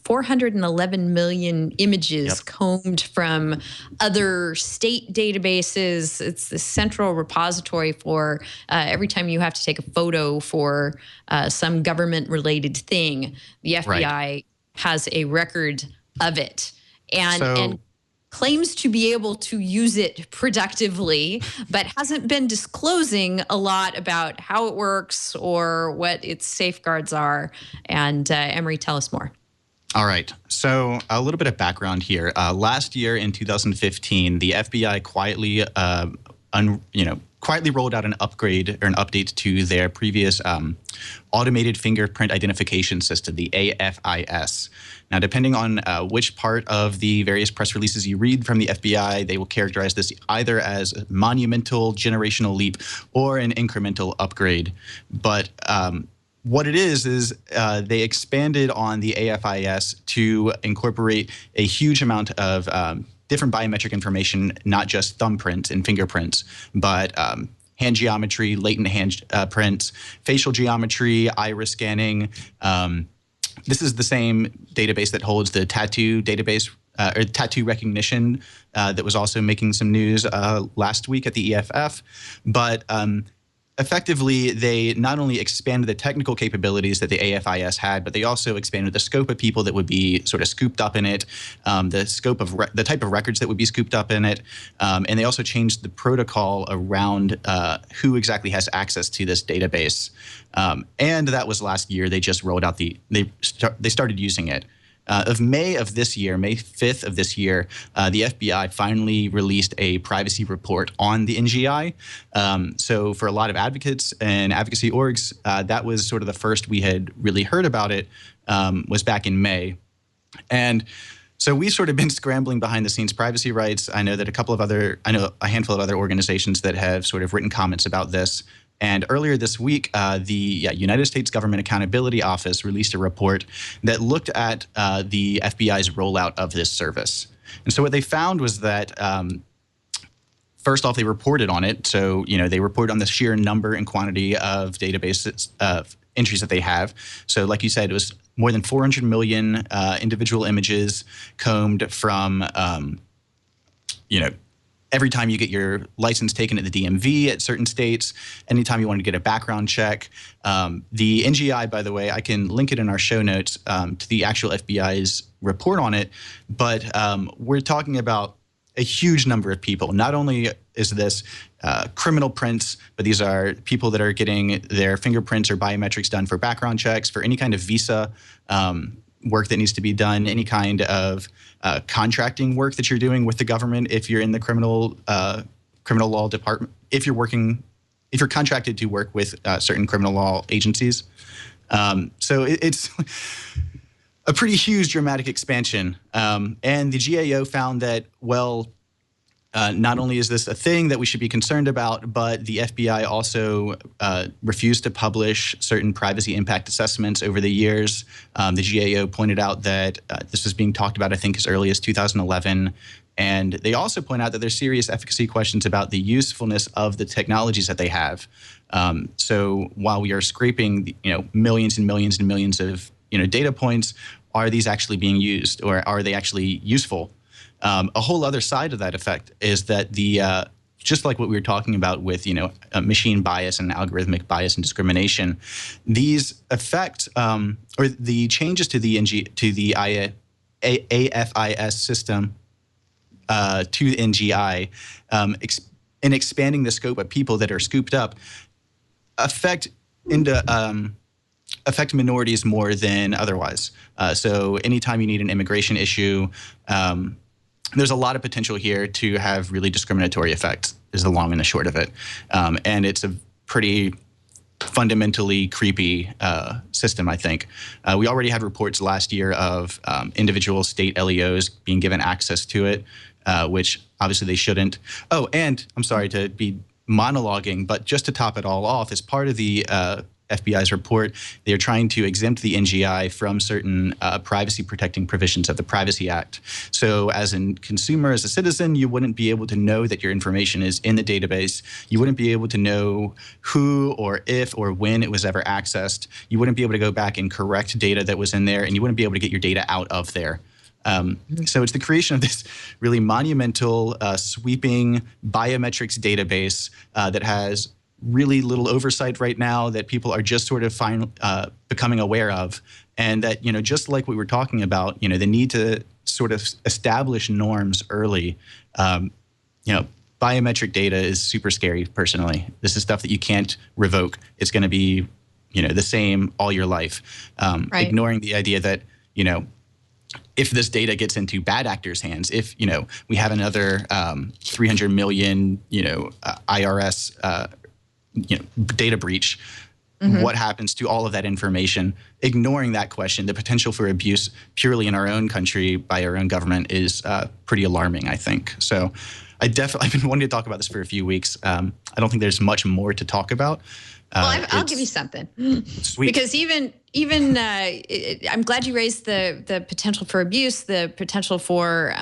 411 million images combed from other state databases. It's the central repository for every time you have to take a photo for some government-related thing, the FBI has a record of it. And claims to be able to use it productively, but hasn't been disclosing a lot about how it works or what its safeguards are. And Emory, tell us more. All right. So a little bit of background here. Last year in 2015, the FBI quietly rolled out an upgrade or an update to their previous automated fingerprint identification system, the AFIS. Now, depending on which part of the various press releases you read from the FBI, they will characterize this either as a monumental generational leap or an incremental upgrade. But what it is they expanded on the AFIS to incorporate a huge amount of different biometric information, not just thumbprints and fingerprints, but hand geometry, latent hand prints, facial geometry, iris scanning. This is the same database that holds the tattoo database or tattoo recognition that was also making some news last week at the EFF. But effectively, they not only expanded the technical capabilities that the AFIS had, but they also expanded the scope of people that would be sort of scooped up in it, the scope of the type of records that would be scooped up in it, and they also changed the protocol around who exactly has access to this database. And that was last year. They just rolled out they started using it. Of May of this year, May 5th of this year, the FBI finally released a privacy report on the NGI. So for a lot of advocates and advocacy orgs, that was sort of the first we had really heard about it, was back in May. And so we've sort of been scrambling behind the scenes privacy rights. I know that I know a handful of other organizations that have sort of written comments about this. And earlier this week, the United States Government Accountability Office released a report that looked at the FBI's rollout of this service. And so what they found was that, first off, they reported on it. So, they reported on the sheer number and quantity of databases of entries that they have. So like you said, it was more than 400 million individual images combed from, every time you get your license taken at the DMV at certain states, anytime you want to get a background check. The NGI, by the way, I can link it in our show notes to the actual FBI's report on it, but we're talking about a huge number of people. Not only is this criminal prints, but these are people that are getting their fingerprints or biometrics done for background checks, for any kind of visa work that needs to be done, any kind of contracting work that you're doing with the government if you're in the criminal law department, if you're contracted to work with certain criminal law agencies. So it's a pretty huge dramatic expansion. And the GAO found that, not only is this a thing that we should be concerned about, but the FBI also refused to publish certain privacy impact assessments over the years. The GAO pointed out that this was being talked about, I think, as early as 2011. And they also point out that there's serious efficacy questions about the usefulness of the technologies that they have. So while we are scraping, millions and millions and millions of, data points, are these actually being used, or are they actually useful? A whole other side of that effect is that just like what we were talking about with, machine bias and algorithmic bias and discrimination, these affect, or the changes to the AFIS system to the NGI, in expanding the scope of people that are scooped up, affect minorities more than otherwise. So anytime you need an immigration issue, there's a lot of potential here to have really discriminatory effects, is the long and the short of it. And it's a pretty fundamentally creepy system, I think. We already had reports last year of individual state LEOs being given access to it, which obviously they shouldn't. Oh, and I'm sorry to be monologuing, but just to top it all off, as part of the FBI's report, they're trying to exempt the NGI from certain privacy protecting provisions of the Privacy Act. So as a consumer, as a citizen, you wouldn't be able to know that your information is in the database. You wouldn't be able to know who or if or when it was ever accessed. You wouldn't be able to go back and correct data that was in there, and you wouldn't be able to get your data out of there. So it's the creation of this really monumental, sweeping biometrics database that has really little oversight right now, that people are just sort of becoming aware of. And that, just like we were talking about, the need to sort of establish norms early, biometric data is super scary personally. This is stuff that you can't revoke. It's going to be, the same all your life. Right. Ignoring the idea that, if this data gets into bad actors' hands, if, we have another 300 million, IRS data breach, what happens to all of that information? Ignoring that question, the potential for abuse purely in our own country by our own government is pretty alarming, I think. So I've been wanting to talk about this for a few weeks. I don't think there's much more to talk about. Well, I'll give you something. Sweet. Because even I'm glad you raised the potential for abuse, the potential for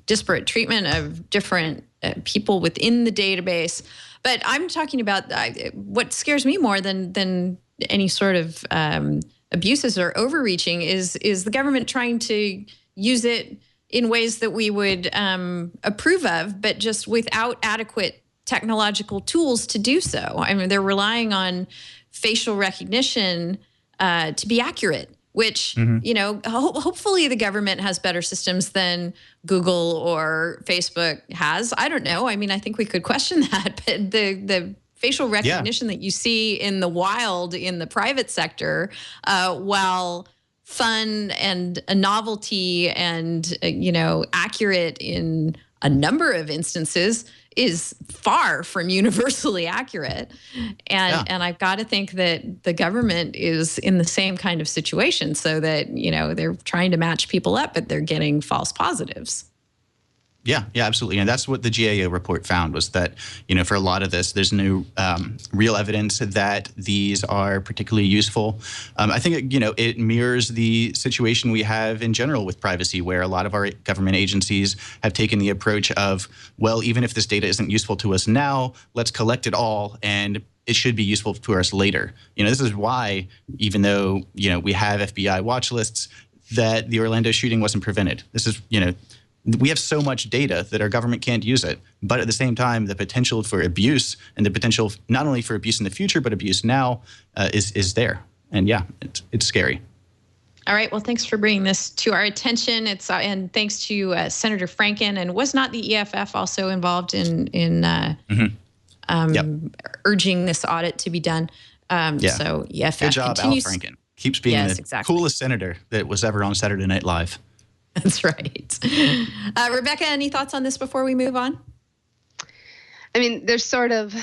disparate treatment of different people within the database. But I'm talking about what scares me more than any sort of abuses or overreaching is the government trying to use it in ways that we would approve of, but just without adequate technological tools to do so. I mean, they're relying on facial recognition to be accurate, which, hopefully the government has better systems than Google or Facebook has. I don't know. I mean, I think we could question that, but the facial recognition that you see in the wild in the private sector, while fun and a novelty and, accurate in a number of instances, is far from universally accurate. And I've got to think that the government is in the same kind of situation, so that, they're trying to match people up, but they're getting false positives. Yeah, absolutely. And that's what the GAO report found, was that, for a lot of this, there's no real evidence that these are particularly useful. I think, it mirrors the situation we have in general with privacy, where a lot of our government agencies have taken the approach of, well, even if this data isn't useful to us now, let's collect it all, and it should be useful to us later. This is why, even though, we have FBI watch lists, that the Orlando shooting wasn't prevented. This is, we have so much data that our government can't use it. But at the same time, the potential for abuse, and the potential not only for abuse in the future, but abuse now is there. And it's scary. All right. Well, thanks for bringing this to our attention. And thanks to Senator Franken. And was not the EFF also involved in urging this audit to be done? So EFF Good job, continues. Al Franken. Keeps being the coolest senator that was ever on Saturday Night Live. That's right. Rebecca, any thoughts on this before we move on? I mean, there's sort of,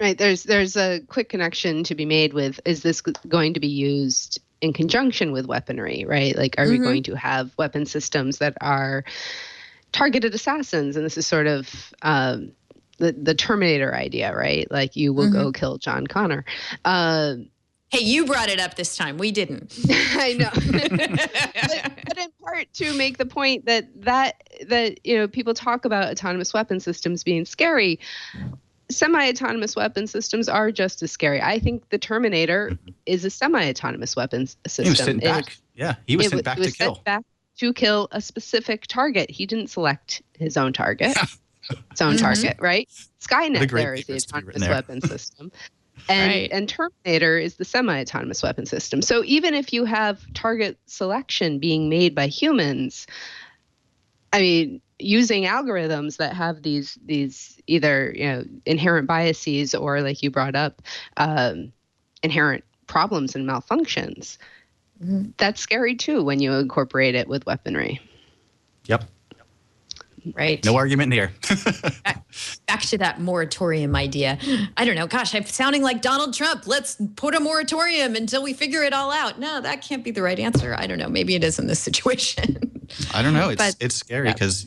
right, there's a quick connection to be made with, is this going to be used in conjunction with weaponry, right? Like, are we going to have weapon systems that are targeted assassins? And this is sort of the Terminator idea, right? Like, you will go kill John Connor. Hey, you brought it up this time. We didn't. I know. but in part to make the point that people talk about autonomous weapon systems being scary. Semi-autonomous weapon systems are just as scary. I think the Terminator is a semi-autonomous weapons system. He was sent back. He was sent back to kill. Sent back to kill a specific target. He didn't select his own target. Its own target, right? Skynet there is the autonomous weapon system. And Terminator is the semi-autonomous weapon system. So even if you have target selection being made by humans, I mean, using algorithms that have these either inherent biases or, like you brought up, inherent problems and malfunctions, that's scary too when you incorporate it with weaponry. Yep. Right. No argument here. Back to that moratorium idea. I don't know. Gosh, I'm sounding like Donald Trump. Let's put a moratorium until we figure it all out. No, that can't be the right answer. I don't know. Maybe it is in this situation. I don't know. It's scary because,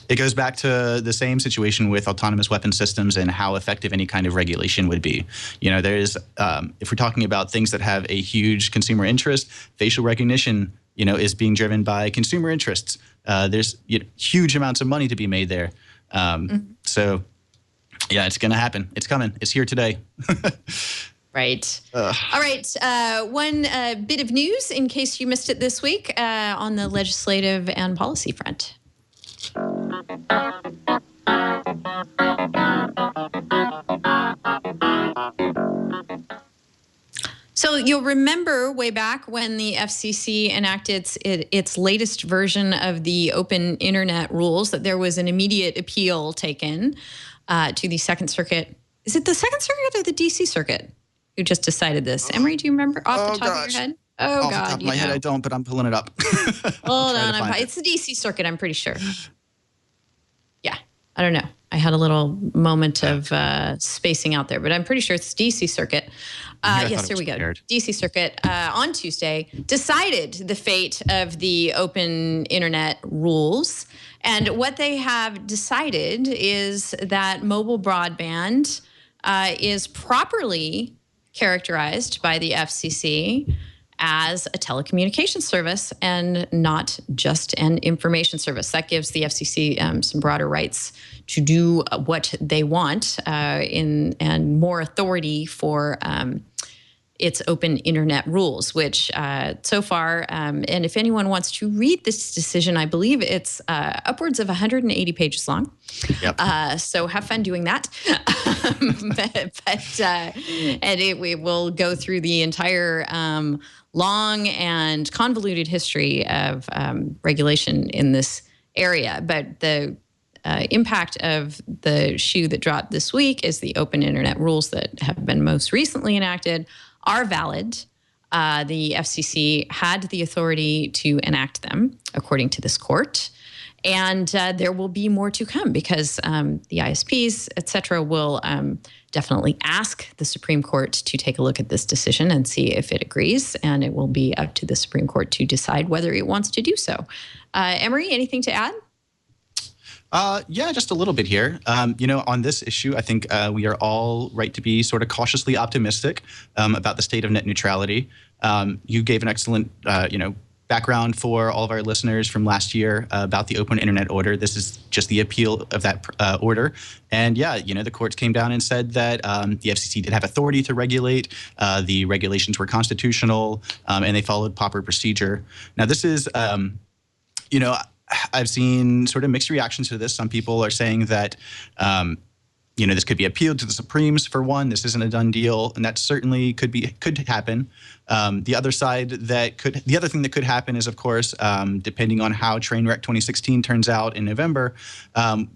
it goes back to the same situation with autonomous weapon systems and how effective any kind of regulation would be. There's, if we're talking about things that have a huge consumer interest, facial recognition, is being driven by consumer interests. There's huge amounts of money to be made there. So, it's going to happen. It's coming. It's here today. Right. All right. One bit of news in case you missed it this week on the legislative and policy front. So you'll remember way back when the FCC enacted its latest version of the open internet rules that there was an immediate appeal taken to the Second Circuit. Is it the Second Circuit or the DC Circuit who just decided this? Emory, do you remember off the top of your head? Oh, off God. the top of my head, I don't, but I'm pulling it up. Hold on. It's the DC Circuit, I'm pretty sure. Yeah, I don't know. I had a little moment of spacing out there, but I'm pretty sure it's DC Circuit. Yes, here we go. DC Circuit on Tuesday decided the fate of the open internet rules And what they have decided is that mobile broadband is properly characterized by the FCC as a telecommunications service and not just an information service. That gives the FCC some broader rights to do what they want and more authority for its open internet rules, which so far, and if anyone wants to read this decision, I believe it's upwards of 180 pages long. Yep. So have fun doing that. We will go through the entire long and convoluted history of regulation in this area. But the impact of the shoe that dropped this week is the open internet rules that have been most recently enacted are valid. The FCC had the authority to enact them, according to this court. And there will be more to come because the ISPs, et cetera, will definitely ask the Supreme Court to take a look at this decision and see if it agrees. And it will be up to the Supreme Court to decide whether it wants to do so. Emory, anything to add? Yeah, just a little bit here. On this issue, I think we are all right to be sort of cautiously optimistic about the state of net neutrality. You gave an excellent, background for all of our listeners from last year about the open internet order. This is just the appeal of that order. And yeah, the courts came down and said that the FCC did have authority to regulate. The regulations were constitutional, and they followed proper procedure. Now, this is, I've seen sort of mixed reactions to this. Some people are saying that, this could be appealed to the Supremes for one. This isn't a done deal, and that certainly could happen. The other thing that could happen is, of course, depending on how Trainwreck 2016 turns out in November,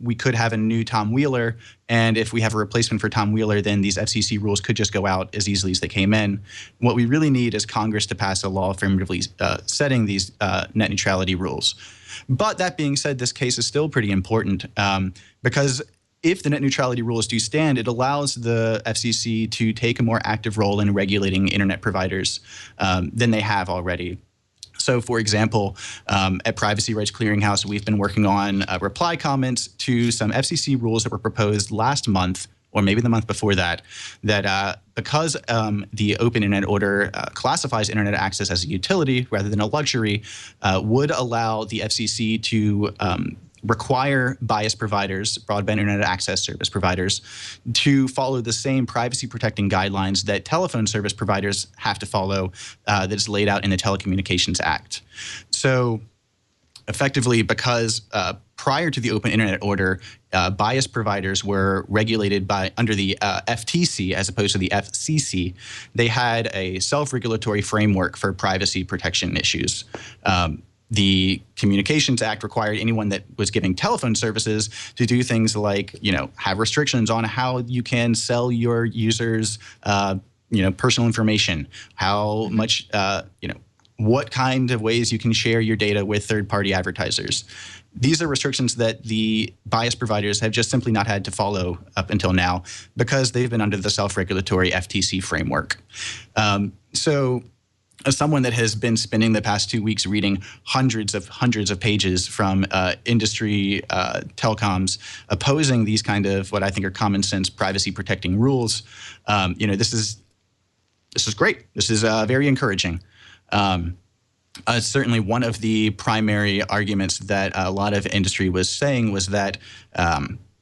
we could have a new Tom Wheeler. And if we have a replacement for Tom Wheeler, then these FCC rules could just go out as easily as they came in. What we really need is Congress to pass a law affirmatively setting these net neutrality rules. But that being said, this case is still pretty important because if the net neutrality rules do stand, it allows the FCC to take a more active role in regulating internet providers than they have already. So, for example, at Privacy Rights Clearinghouse, we've been working on reply comments to some FCC rules that were proposed last month, or maybe the month before that, because the open internet order classifies internet access as a utility rather than a luxury, would allow the FCC to require biased providers, broadband internet access service providers, to follow the same privacy protecting guidelines that telephone service providers have to follow that is laid out in the Telecommunications Act. So effectively, because prior to the open internet order, biased providers were regulated under the FTC as opposed to the FCC. They had a self-regulatory framework for privacy protection issues. The Communications Act required anyone that was giving telephone services to do things like, have restrictions on how you can sell your users, personal information, how much, what kind of ways you can share your data with third-party advertisers. These are restrictions that the biased providers have just simply not had to follow up until now because they've been under the self-regulatory FTC framework. So as someone that has been spending the past 2 weeks reading hundreds of pages from industry telecoms opposing these kind of what I think are common sense privacy protecting rules, this is great. This is very encouraging. Certainly one of the primary arguments that a lot of industry was saying was that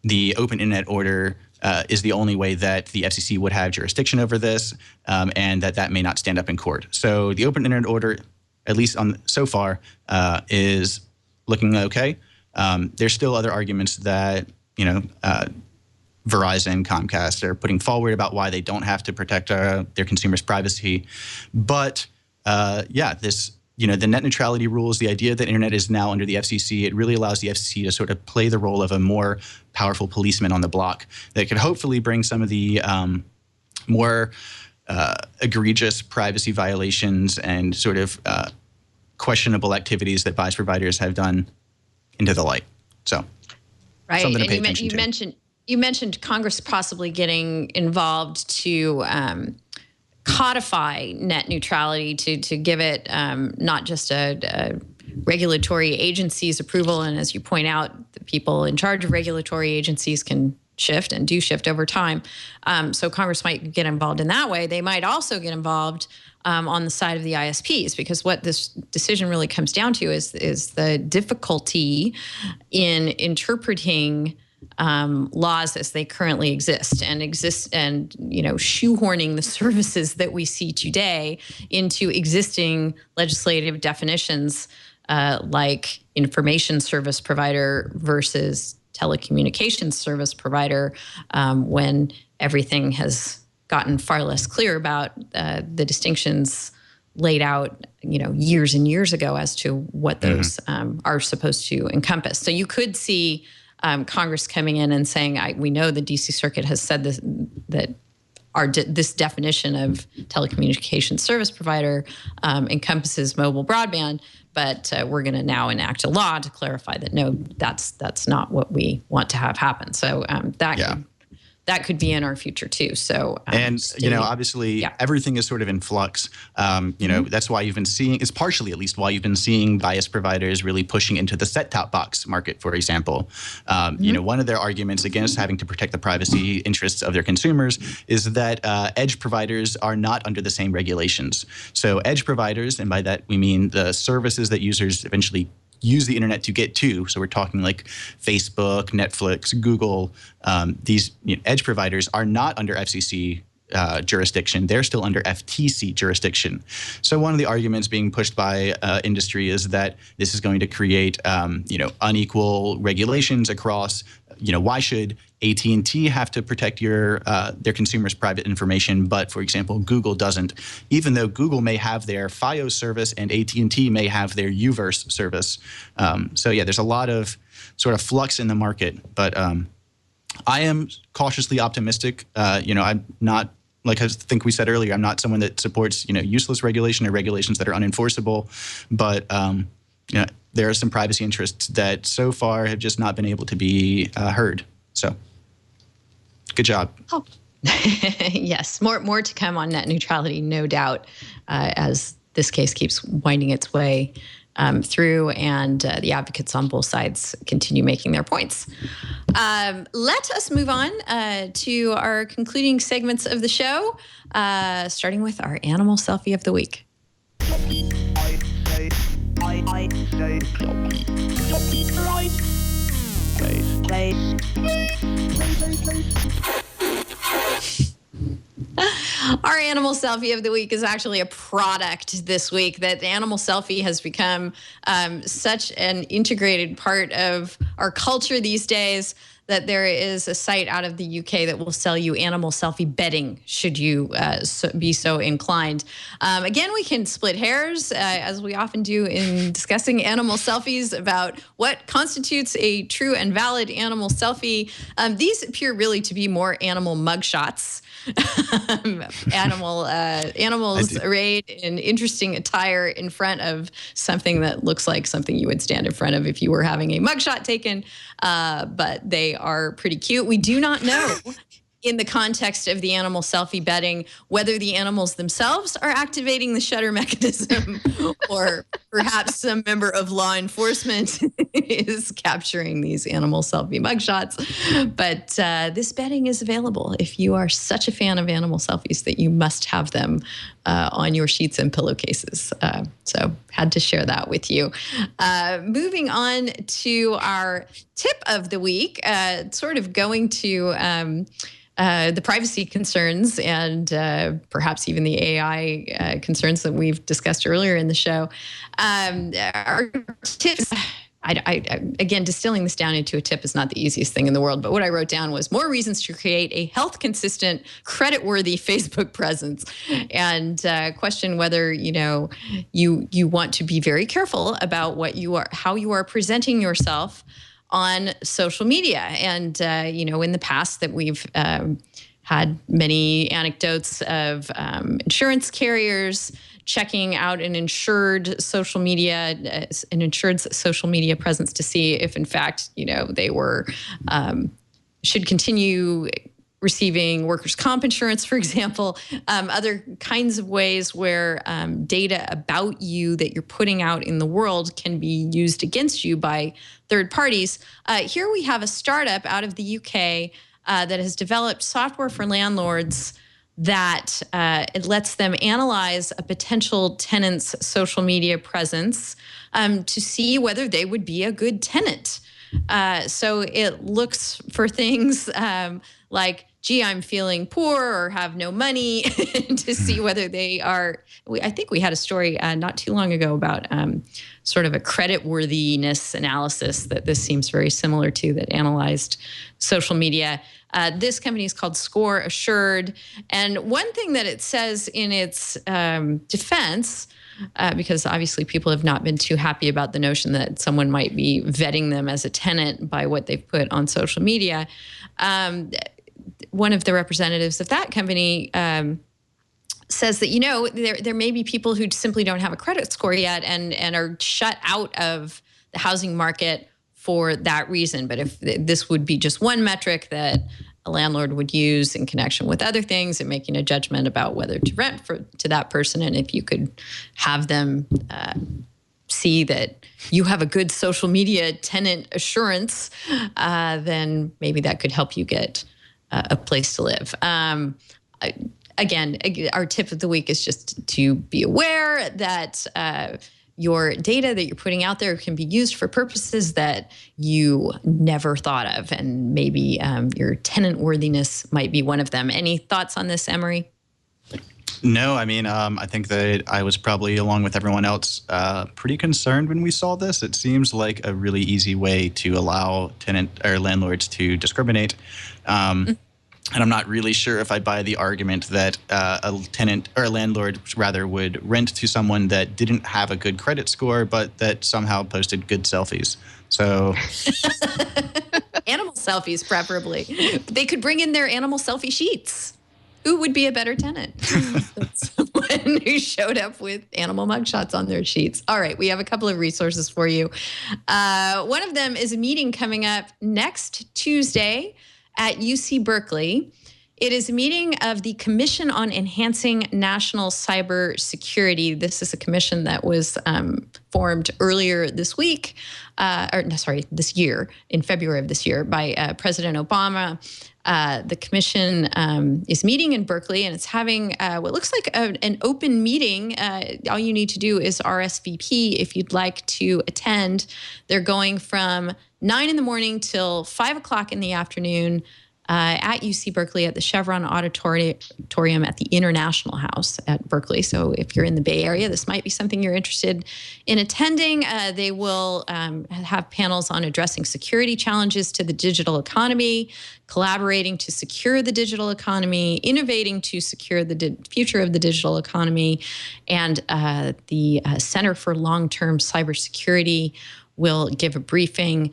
the open internet order is the only way that the FCC would have jurisdiction over this, and that may not stand up in court. So the open internet order, at least so far, is looking okay. There's still other arguments that Verizon, Comcast are putting forward about why they don't have to protect their consumers' privacy. But this. The net neutrality rules, the idea that internet is now under the FCC, it really allows the FCC to sort of play the role of a more powerful policeman on the block that could hopefully bring some of the more egregious privacy violations and sort of questionable activities that biased providers have done into the light. So, right. Something to pay And attention to. You mentioned Congress possibly getting involved to codify net neutrality to give it not just a regulatory agencies' approval. And as you point out, the people in charge of regulatory agencies can shift and do shift over time. So Congress might get involved in that way. They might also get involved on the side of the ISPs, because what this decision really comes down to is the difficulty in interpreting laws as they currently exist, and shoehorning the services that we see today into existing legislative definitions, like information service provider versus telecommunications service provider, when everything has gotten far less clear about the distinctions laid out, years and years ago as to what those are supposed to encompass. So you could see Congress coming in and saying, we know the DC Circuit has said this, that this definition of telecommunications service provider encompasses mobile broadband, but we're going to now enact a law to clarify that no, that's not what we want to have happen. So that could be in our future too. So, obviously everything is sort of in flux. That's why you've been seeing, is partially at least why you've been seeing bias providers really pushing into the set-top box market, for example. One of their arguments against having to protect the privacy interests of their consumers is that edge providers are not under the same regulations. So edge providers, and by that we mean the services that users eventually use the internet to get to. So we're talking like Facebook, Netflix, Google. These edge providers are not under FCC jurisdiction. They're still under FTC jurisdiction. So one of the arguments being pushed by industry is that this is going to create unequal regulations across. Why should AT&T have to protect their consumers' private information, but, for example, Google doesn't, even though Google may have their Fios service and AT&T may have their Uverse service. There's a lot of sort of flux in the market, but I am cautiously optimistic. I'm not, like I think we said earlier, I'm not someone that supports, useless regulation or regulations that are unenforceable, but there are some privacy interests that so far have just not been able to be heard. So, good job. Oh. Yes, more to come on net neutrality, no doubt, as this case keeps winding its way through, and the advocates on both sides continue making their points. Let us move on to our concluding segments of the show, starting with our animal selfie of the week. Our animal selfie of the week is actually a product this week. That animal selfie has become such an integrated part of our culture these days that there is a site out of the UK that will sell you animal selfie bedding, should you be so inclined. Again, we can split hairs, as we often do in discussing animal selfies, about what constitutes a true and valid animal selfie. These appear really to be more animal mugshots. Animals arrayed in interesting attire in front of something that looks like something you would stand in front of if you were having a mugshot taken, but they are pretty cute. We do not know in the context of the animal selfie bedding whether the animals themselves are activating the shutter mechanism or perhaps some member of law enforcement is capturing these animal selfie mugshots. But this bedding is available if you are such a fan of animal selfies that you must have them on your sheets and pillowcases. So had to share that with you. Moving on to our tip of the week, sort of going to the privacy concerns and perhaps even the AI concerns that we've discussed earlier in the show. Our tips, again, distilling this down into a tip is not the easiest thing in the world, but what I wrote down was more reasons to create a health-consistent, credit-worthy Facebook presence, and question whether you want to be very careful about how you are presenting yourself on social media. And, in the past that we've had many anecdotes of insurance carriers checking out an insured's social media presence to see if, in fact, they were should continue receiving workers' comp insurance, for example, other kinds of ways where data about you that you're putting out in the world can be used against you by third parties. Here we have a startup out of the UK that has developed software for landlords that it lets them analyze a potential tenant's social media presence to see whether they would be a good tenant. So it looks for things like, gee, I'm feeling poor or have no money to see whether they are. I think we had a story not too long ago about sort of a creditworthiness analysis that this seems very similar to, that analyzed social media. This company is called Score Assured. And one thing that it says in its defense, because obviously people have not been too happy about the notion that someone might be vetting them as a tenant by what they've put on social media. One of the representatives of that company says that, there may be people who simply don't have a credit score yet and are shut out of the housing market for that reason. But if this would be just one metric that a landlord would use in connection with other things and making a judgment about whether to rent to that person, and if you could have them see that you have a good social media tenant assurance, then maybe that could help you get a place to live. Again, our tip of the week is just to be aware that your data that you're putting out there can be used for purposes that you never thought of, and maybe your tenant worthiness might be one of them. Any thoughts on this, Emory? No, I mean, I think that I was probably, along with everyone else, pretty concerned when we saw this. It seems like a really easy way to allow tenant or landlords to discriminate. And I'm not really sure if I buy the argument that a tenant or a landlord rather would rent to someone that didn't have a good credit score, but that somehow posted good selfies. So animal selfies, preferably. They could bring in their animal selfie sheets. Who would be a better tenant? Someone who showed up with animal mugshots on their sheets. All right, we have a couple of resources for you. One of them is a meeting coming up next Tuesday at UC Berkeley. It is a meeting of the Commission on Enhancing National Cyber Security. This is a commission that was formed earlier this week, this year, in February of this year, by President Obama. The commission is meeting in Berkeley, and it's having what looks like an open meeting. All you need to do is RSVP if you'd like to attend. They're going from 9 in the morning till 5 o'clock in the afternoon at UC Berkeley at the Chevron Auditorium at the International House at Berkeley. So if you're in the Bay Area, this might be something you're interested in attending. They will have panels on addressing security challenges to the digital economy, collaborating to secure the digital economy, innovating to secure the future of the digital economy, and the Center for Long-Term Cybersecurity will give a briefing.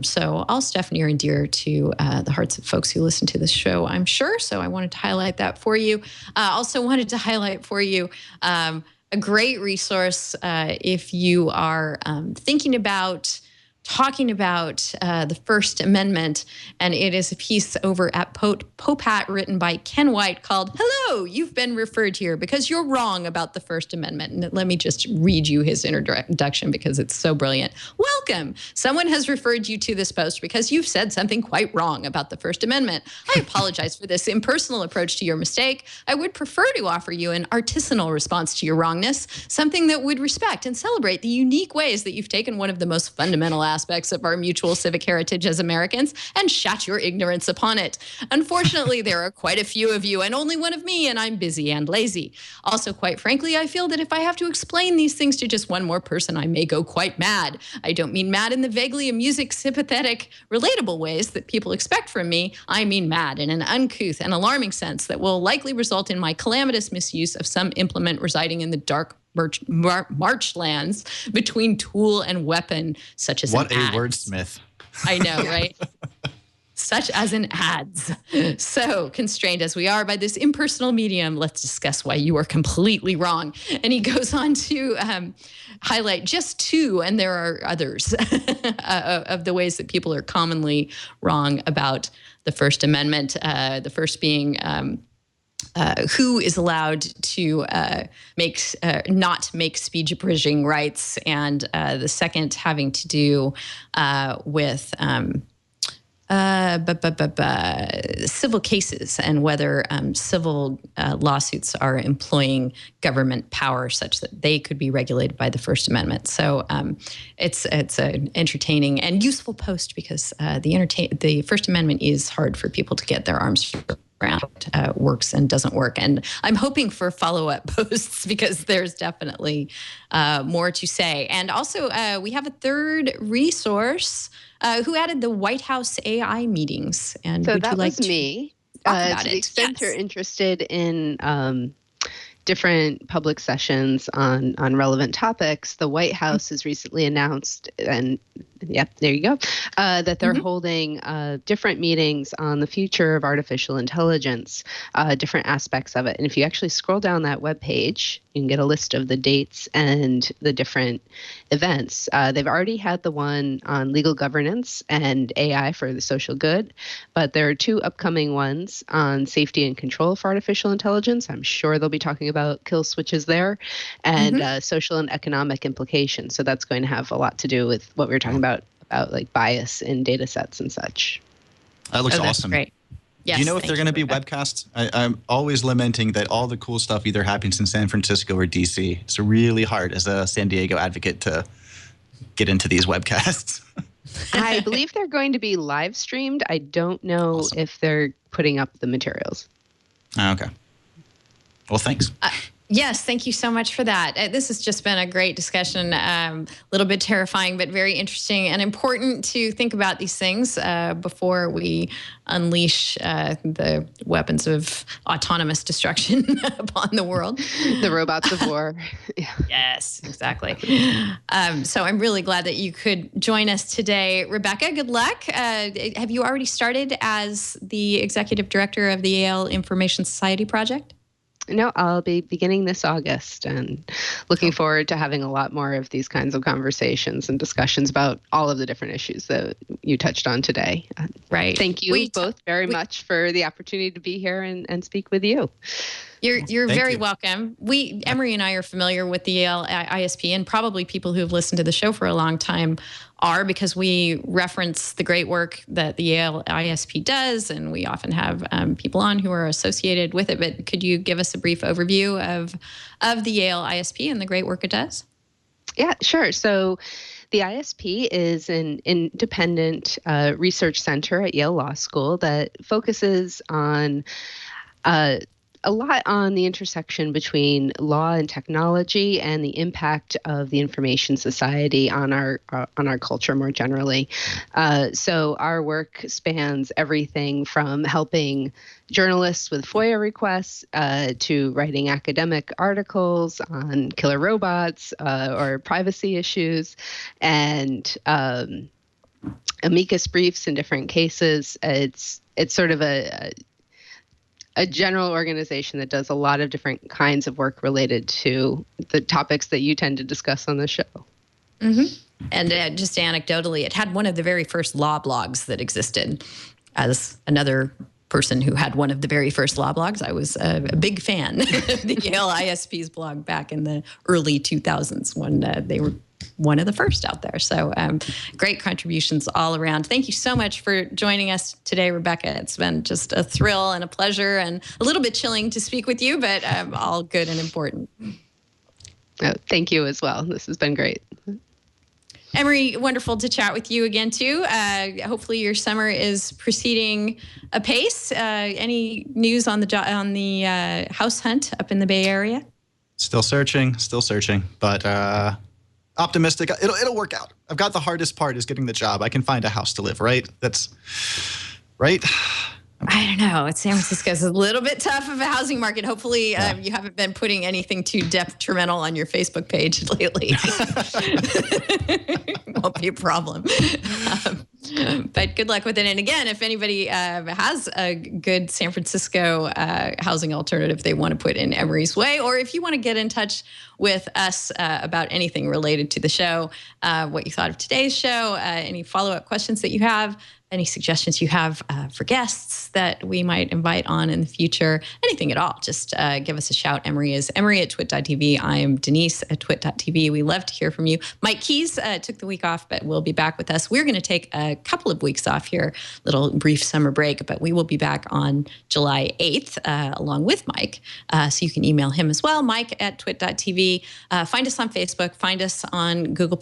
So all stuff near and dear to the hearts of folks who listen to this show, I'm sure. So I wanted to highlight that for you. Also wanted to highlight for you a great resource if you are thinking about talking about the First Amendment, and it is a piece over at Popat written by Ken White called "Hello, You've Been Referred Here Because You're Wrong About the First Amendment." And let me just read you his introduction because it's so brilliant. Welcome. Someone has referred you to this post because you've said something quite wrong about the First Amendment. I apologize for this impersonal approach to your mistake. I would prefer to offer you an artisanal response to your wrongness, something that would respect and celebrate the unique ways that you've taken one of the most fundamental aspects of our mutual civic heritage as Americans and shat your ignorance upon it. Unfortunately, there are quite a few of you and only one of me, and I'm busy and lazy. Also, quite frankly, I feel that if I have to explain these things to just one more person, I may go quite mad. I don't mean mad in the vaguely amusing, sympathetic, relatable ways that people expect from me. I mean mad in an uncouth and alarming sense that will likely result in my calamitous misuse of some implement residing in the dark marchlands between tool and weapon, such as what an a wordsmith. I know, right? Such as in ads. So, constrained as we are by this impersonal medium, let's discuss why you are completely wrong. And he goes on to highlight just two, and there are others, of the ways that people are commonly wrong about the First Amendment. The first being who is allowed to not make speech abridging rights, and the second having to do with civil cases and whether civil lawsuits are employing government power such that they could be regulated by the First Amendment. So it's an entertaining and useful post because the First Amendment is hard for people to get their arms around. Works and doesn't work. And I'm hoping for follow-up posts because there's definitely more to say. And also we have a third resource. Who added the White House AI meetings? And so would that you like was me. To the extent you're interested in different public sessions on relevant topics, the White House has recently announced, and yep, there you go, that they're holding different meetings on the future of artificial intelligence, different aspects of it. And if you actually scroll down that webpage, you can get a list of the dates and the different events. They've already had the one on legal governance and AI for the social good, but there are two upcoming ones on safety and control for artificial intelligence. I'm sure they'll be talking about kill switches there, and social and economic implications. So that's going to have a lot to do with what we were talking about like bias in data sets and such. That looks awesome. Great. Yes, do you know if they're going to be webcasts? I'm always lamenting that all the cool stuff either happens in San Francisco or DC. It's really hard as a San Diego advocate to get into these webcasts. I believe they're going to be live streamed. I don't know if they're putting up the materials. Okay. Well, thanks. Yes, thank you so much for that. This has just been a great discussion, a little bit terrifying, but very interesting and important to think about these things before we unleash the weapons of autonomous destruction upon the world. The robots of war. Yeah. Yes, exactly. So I'm really glad that you could join us today. Rebecca, good luck. Have you already started as the executive director of the Yale Information Society Project? No, I'll be beginning this August and looking forward to having a lot more of these kinds of conversations and discussions about all of the different issues that you touched on today. Right. Thank you both very much for the opportunity to be here and speak with you. You're very welcome. Emory and I are familiar with the Yale ISP, and probably people who have listened to the show for a long time are, because we reference the great work that the Yale ISP does, and we often have people on who are associated with it. But could you give us a brief overview of the Yale ISP and the great work it does? Yeah, sure. So the ISP is an independent research center at Yale Law School that focuses on a lot on the intersection between law and technology and the impact of the information society on our culture more generally. So our work spans everything from helping journalists with FOIA requests to writing academic articles on killer robots or privacy issues, and amicus briefs in different cases. It's sort of a general organization that does a lot of different kinds of work related to the topics that you tend to discuss on the show. Mm-hmm. And just anecdotally, it had one of the very first law blogs that existed. As another person who had one of the very first law blogs, I was a big fan of the Yale ISP's blog back in the early 2000s when they were one of the first out there. So great contributions all around. Thank you so much for joining us today, Rebecca. It's been just a thrill and a pleasure and a little bit chilling to speak with you, but all good and important. Thank you as well. This has been great. Emory, wonderful to chat with you again, too. Hopefully your summer is proceeding apace. Any news on the house hunt up in the Bay Area? Still searching, but optimistic. It'll work out. I've got the hardest part is getting the job. I can find a house to live, right? That's right. I don't know. San Francisco's a little bit tough of a housing market. Hopefully you haven't been putting anything too detrimental on your Facebook page lately. Won't be a problem. But good luck with it. And again, if anybody has a good San Francisco housing alternative they want to put in Emory's way, or if you want to get in touch with us about anything related to the show, what you thought of today's show, any follow-up questions that you have, any suggestions you have for guests that we might invite on in the future, anything at all, just give us a shout. Emory is Emory@twit.tv. I am Denise at twit.tv. We love to hear from you. Mike Keys took the week off, but will be back with us. We're going to take a couple of weeks off here, little brief summer break, but we will be back on July 8th along with Mike. So you can email him as well, mike@twit.tv. Find us on Facebook, find us on Google+.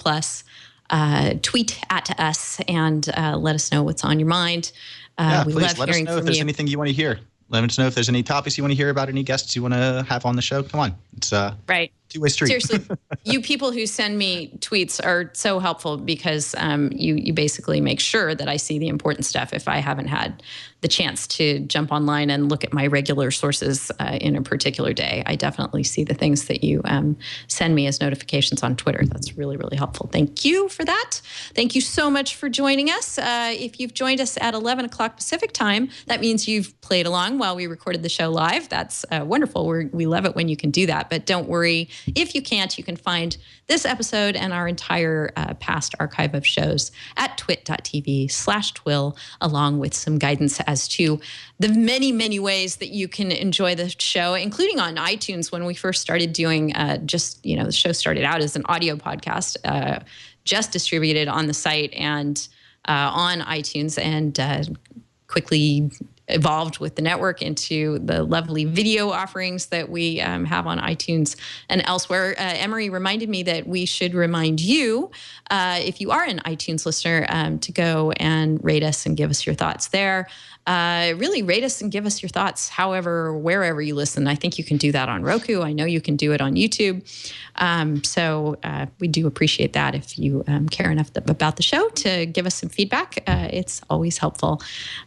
Tweet at us and let us know what's on your mind. We please love let us hearing know if from there's you. anything you want to hear. Let us know if there's any topics you want to hear about, any guests you want to have on the show. Come on. It's Right. two-way street. Seriously, you people who send me tweets are so helpful because you basically make sure that I see the important stuff if I haven't had the chance to jump online and look at my regular sources in a particular day. I definitely see the things that you send me as notifications on Twitter. That's really, really helpful. Thank you for that. Thank you so much for joining us. If you've joined us at 11 o'clock Pacific time, that means you've played along while we recorded the show live. That's wonderful. We love it when you can do that. But don't worry, if you can't, you can find this episode and our entire past archive of shows at twit.tv/TWiL, along with some guidance as to the many, many ways that you can enjoy the show, including on iTunes. When we first started doing the show started out as an audio podcast, just distributed on the site and on iTunes, and quickly evolved with the network into the lovely video offerings that we have on iTunes and elsewhere. Emory reminded me that we should remind you, if you are an iTunes listener, to go and rate us and give us your thoughts there. Really rate us and give us your thoughts wherever you listen. I think you can do that on Roku. I know you can do it on YouTube. So we do appreciate that if you care enough about the show to give us some feedback. It's always helpful.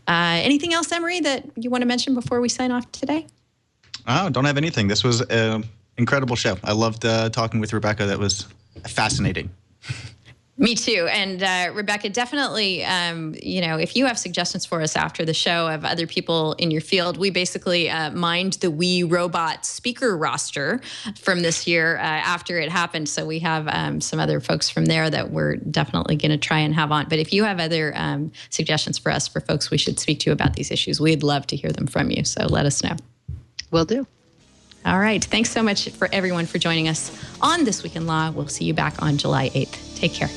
Anything else, Emory, that you want to mention before we sign off today? Oh, don't have anything. This was an incredible show. I loved talking with Rebecca. That was fascinating. Me too. And Rebecca, definitely, if you have suggestions for us after the show of other people in your field, we basically mined the Wii Robot speaker roster from this year after it happened. So we have some other folks from there that we're definitely going to try and have on. But if you have other suggestions for us, for folks we should speak to about these issues, we'd love to hear them from you. So let us know. Will do. All right. Thanks so much for everyone for joining us on This Week in Law. We'll see you back on July 8th. Take care.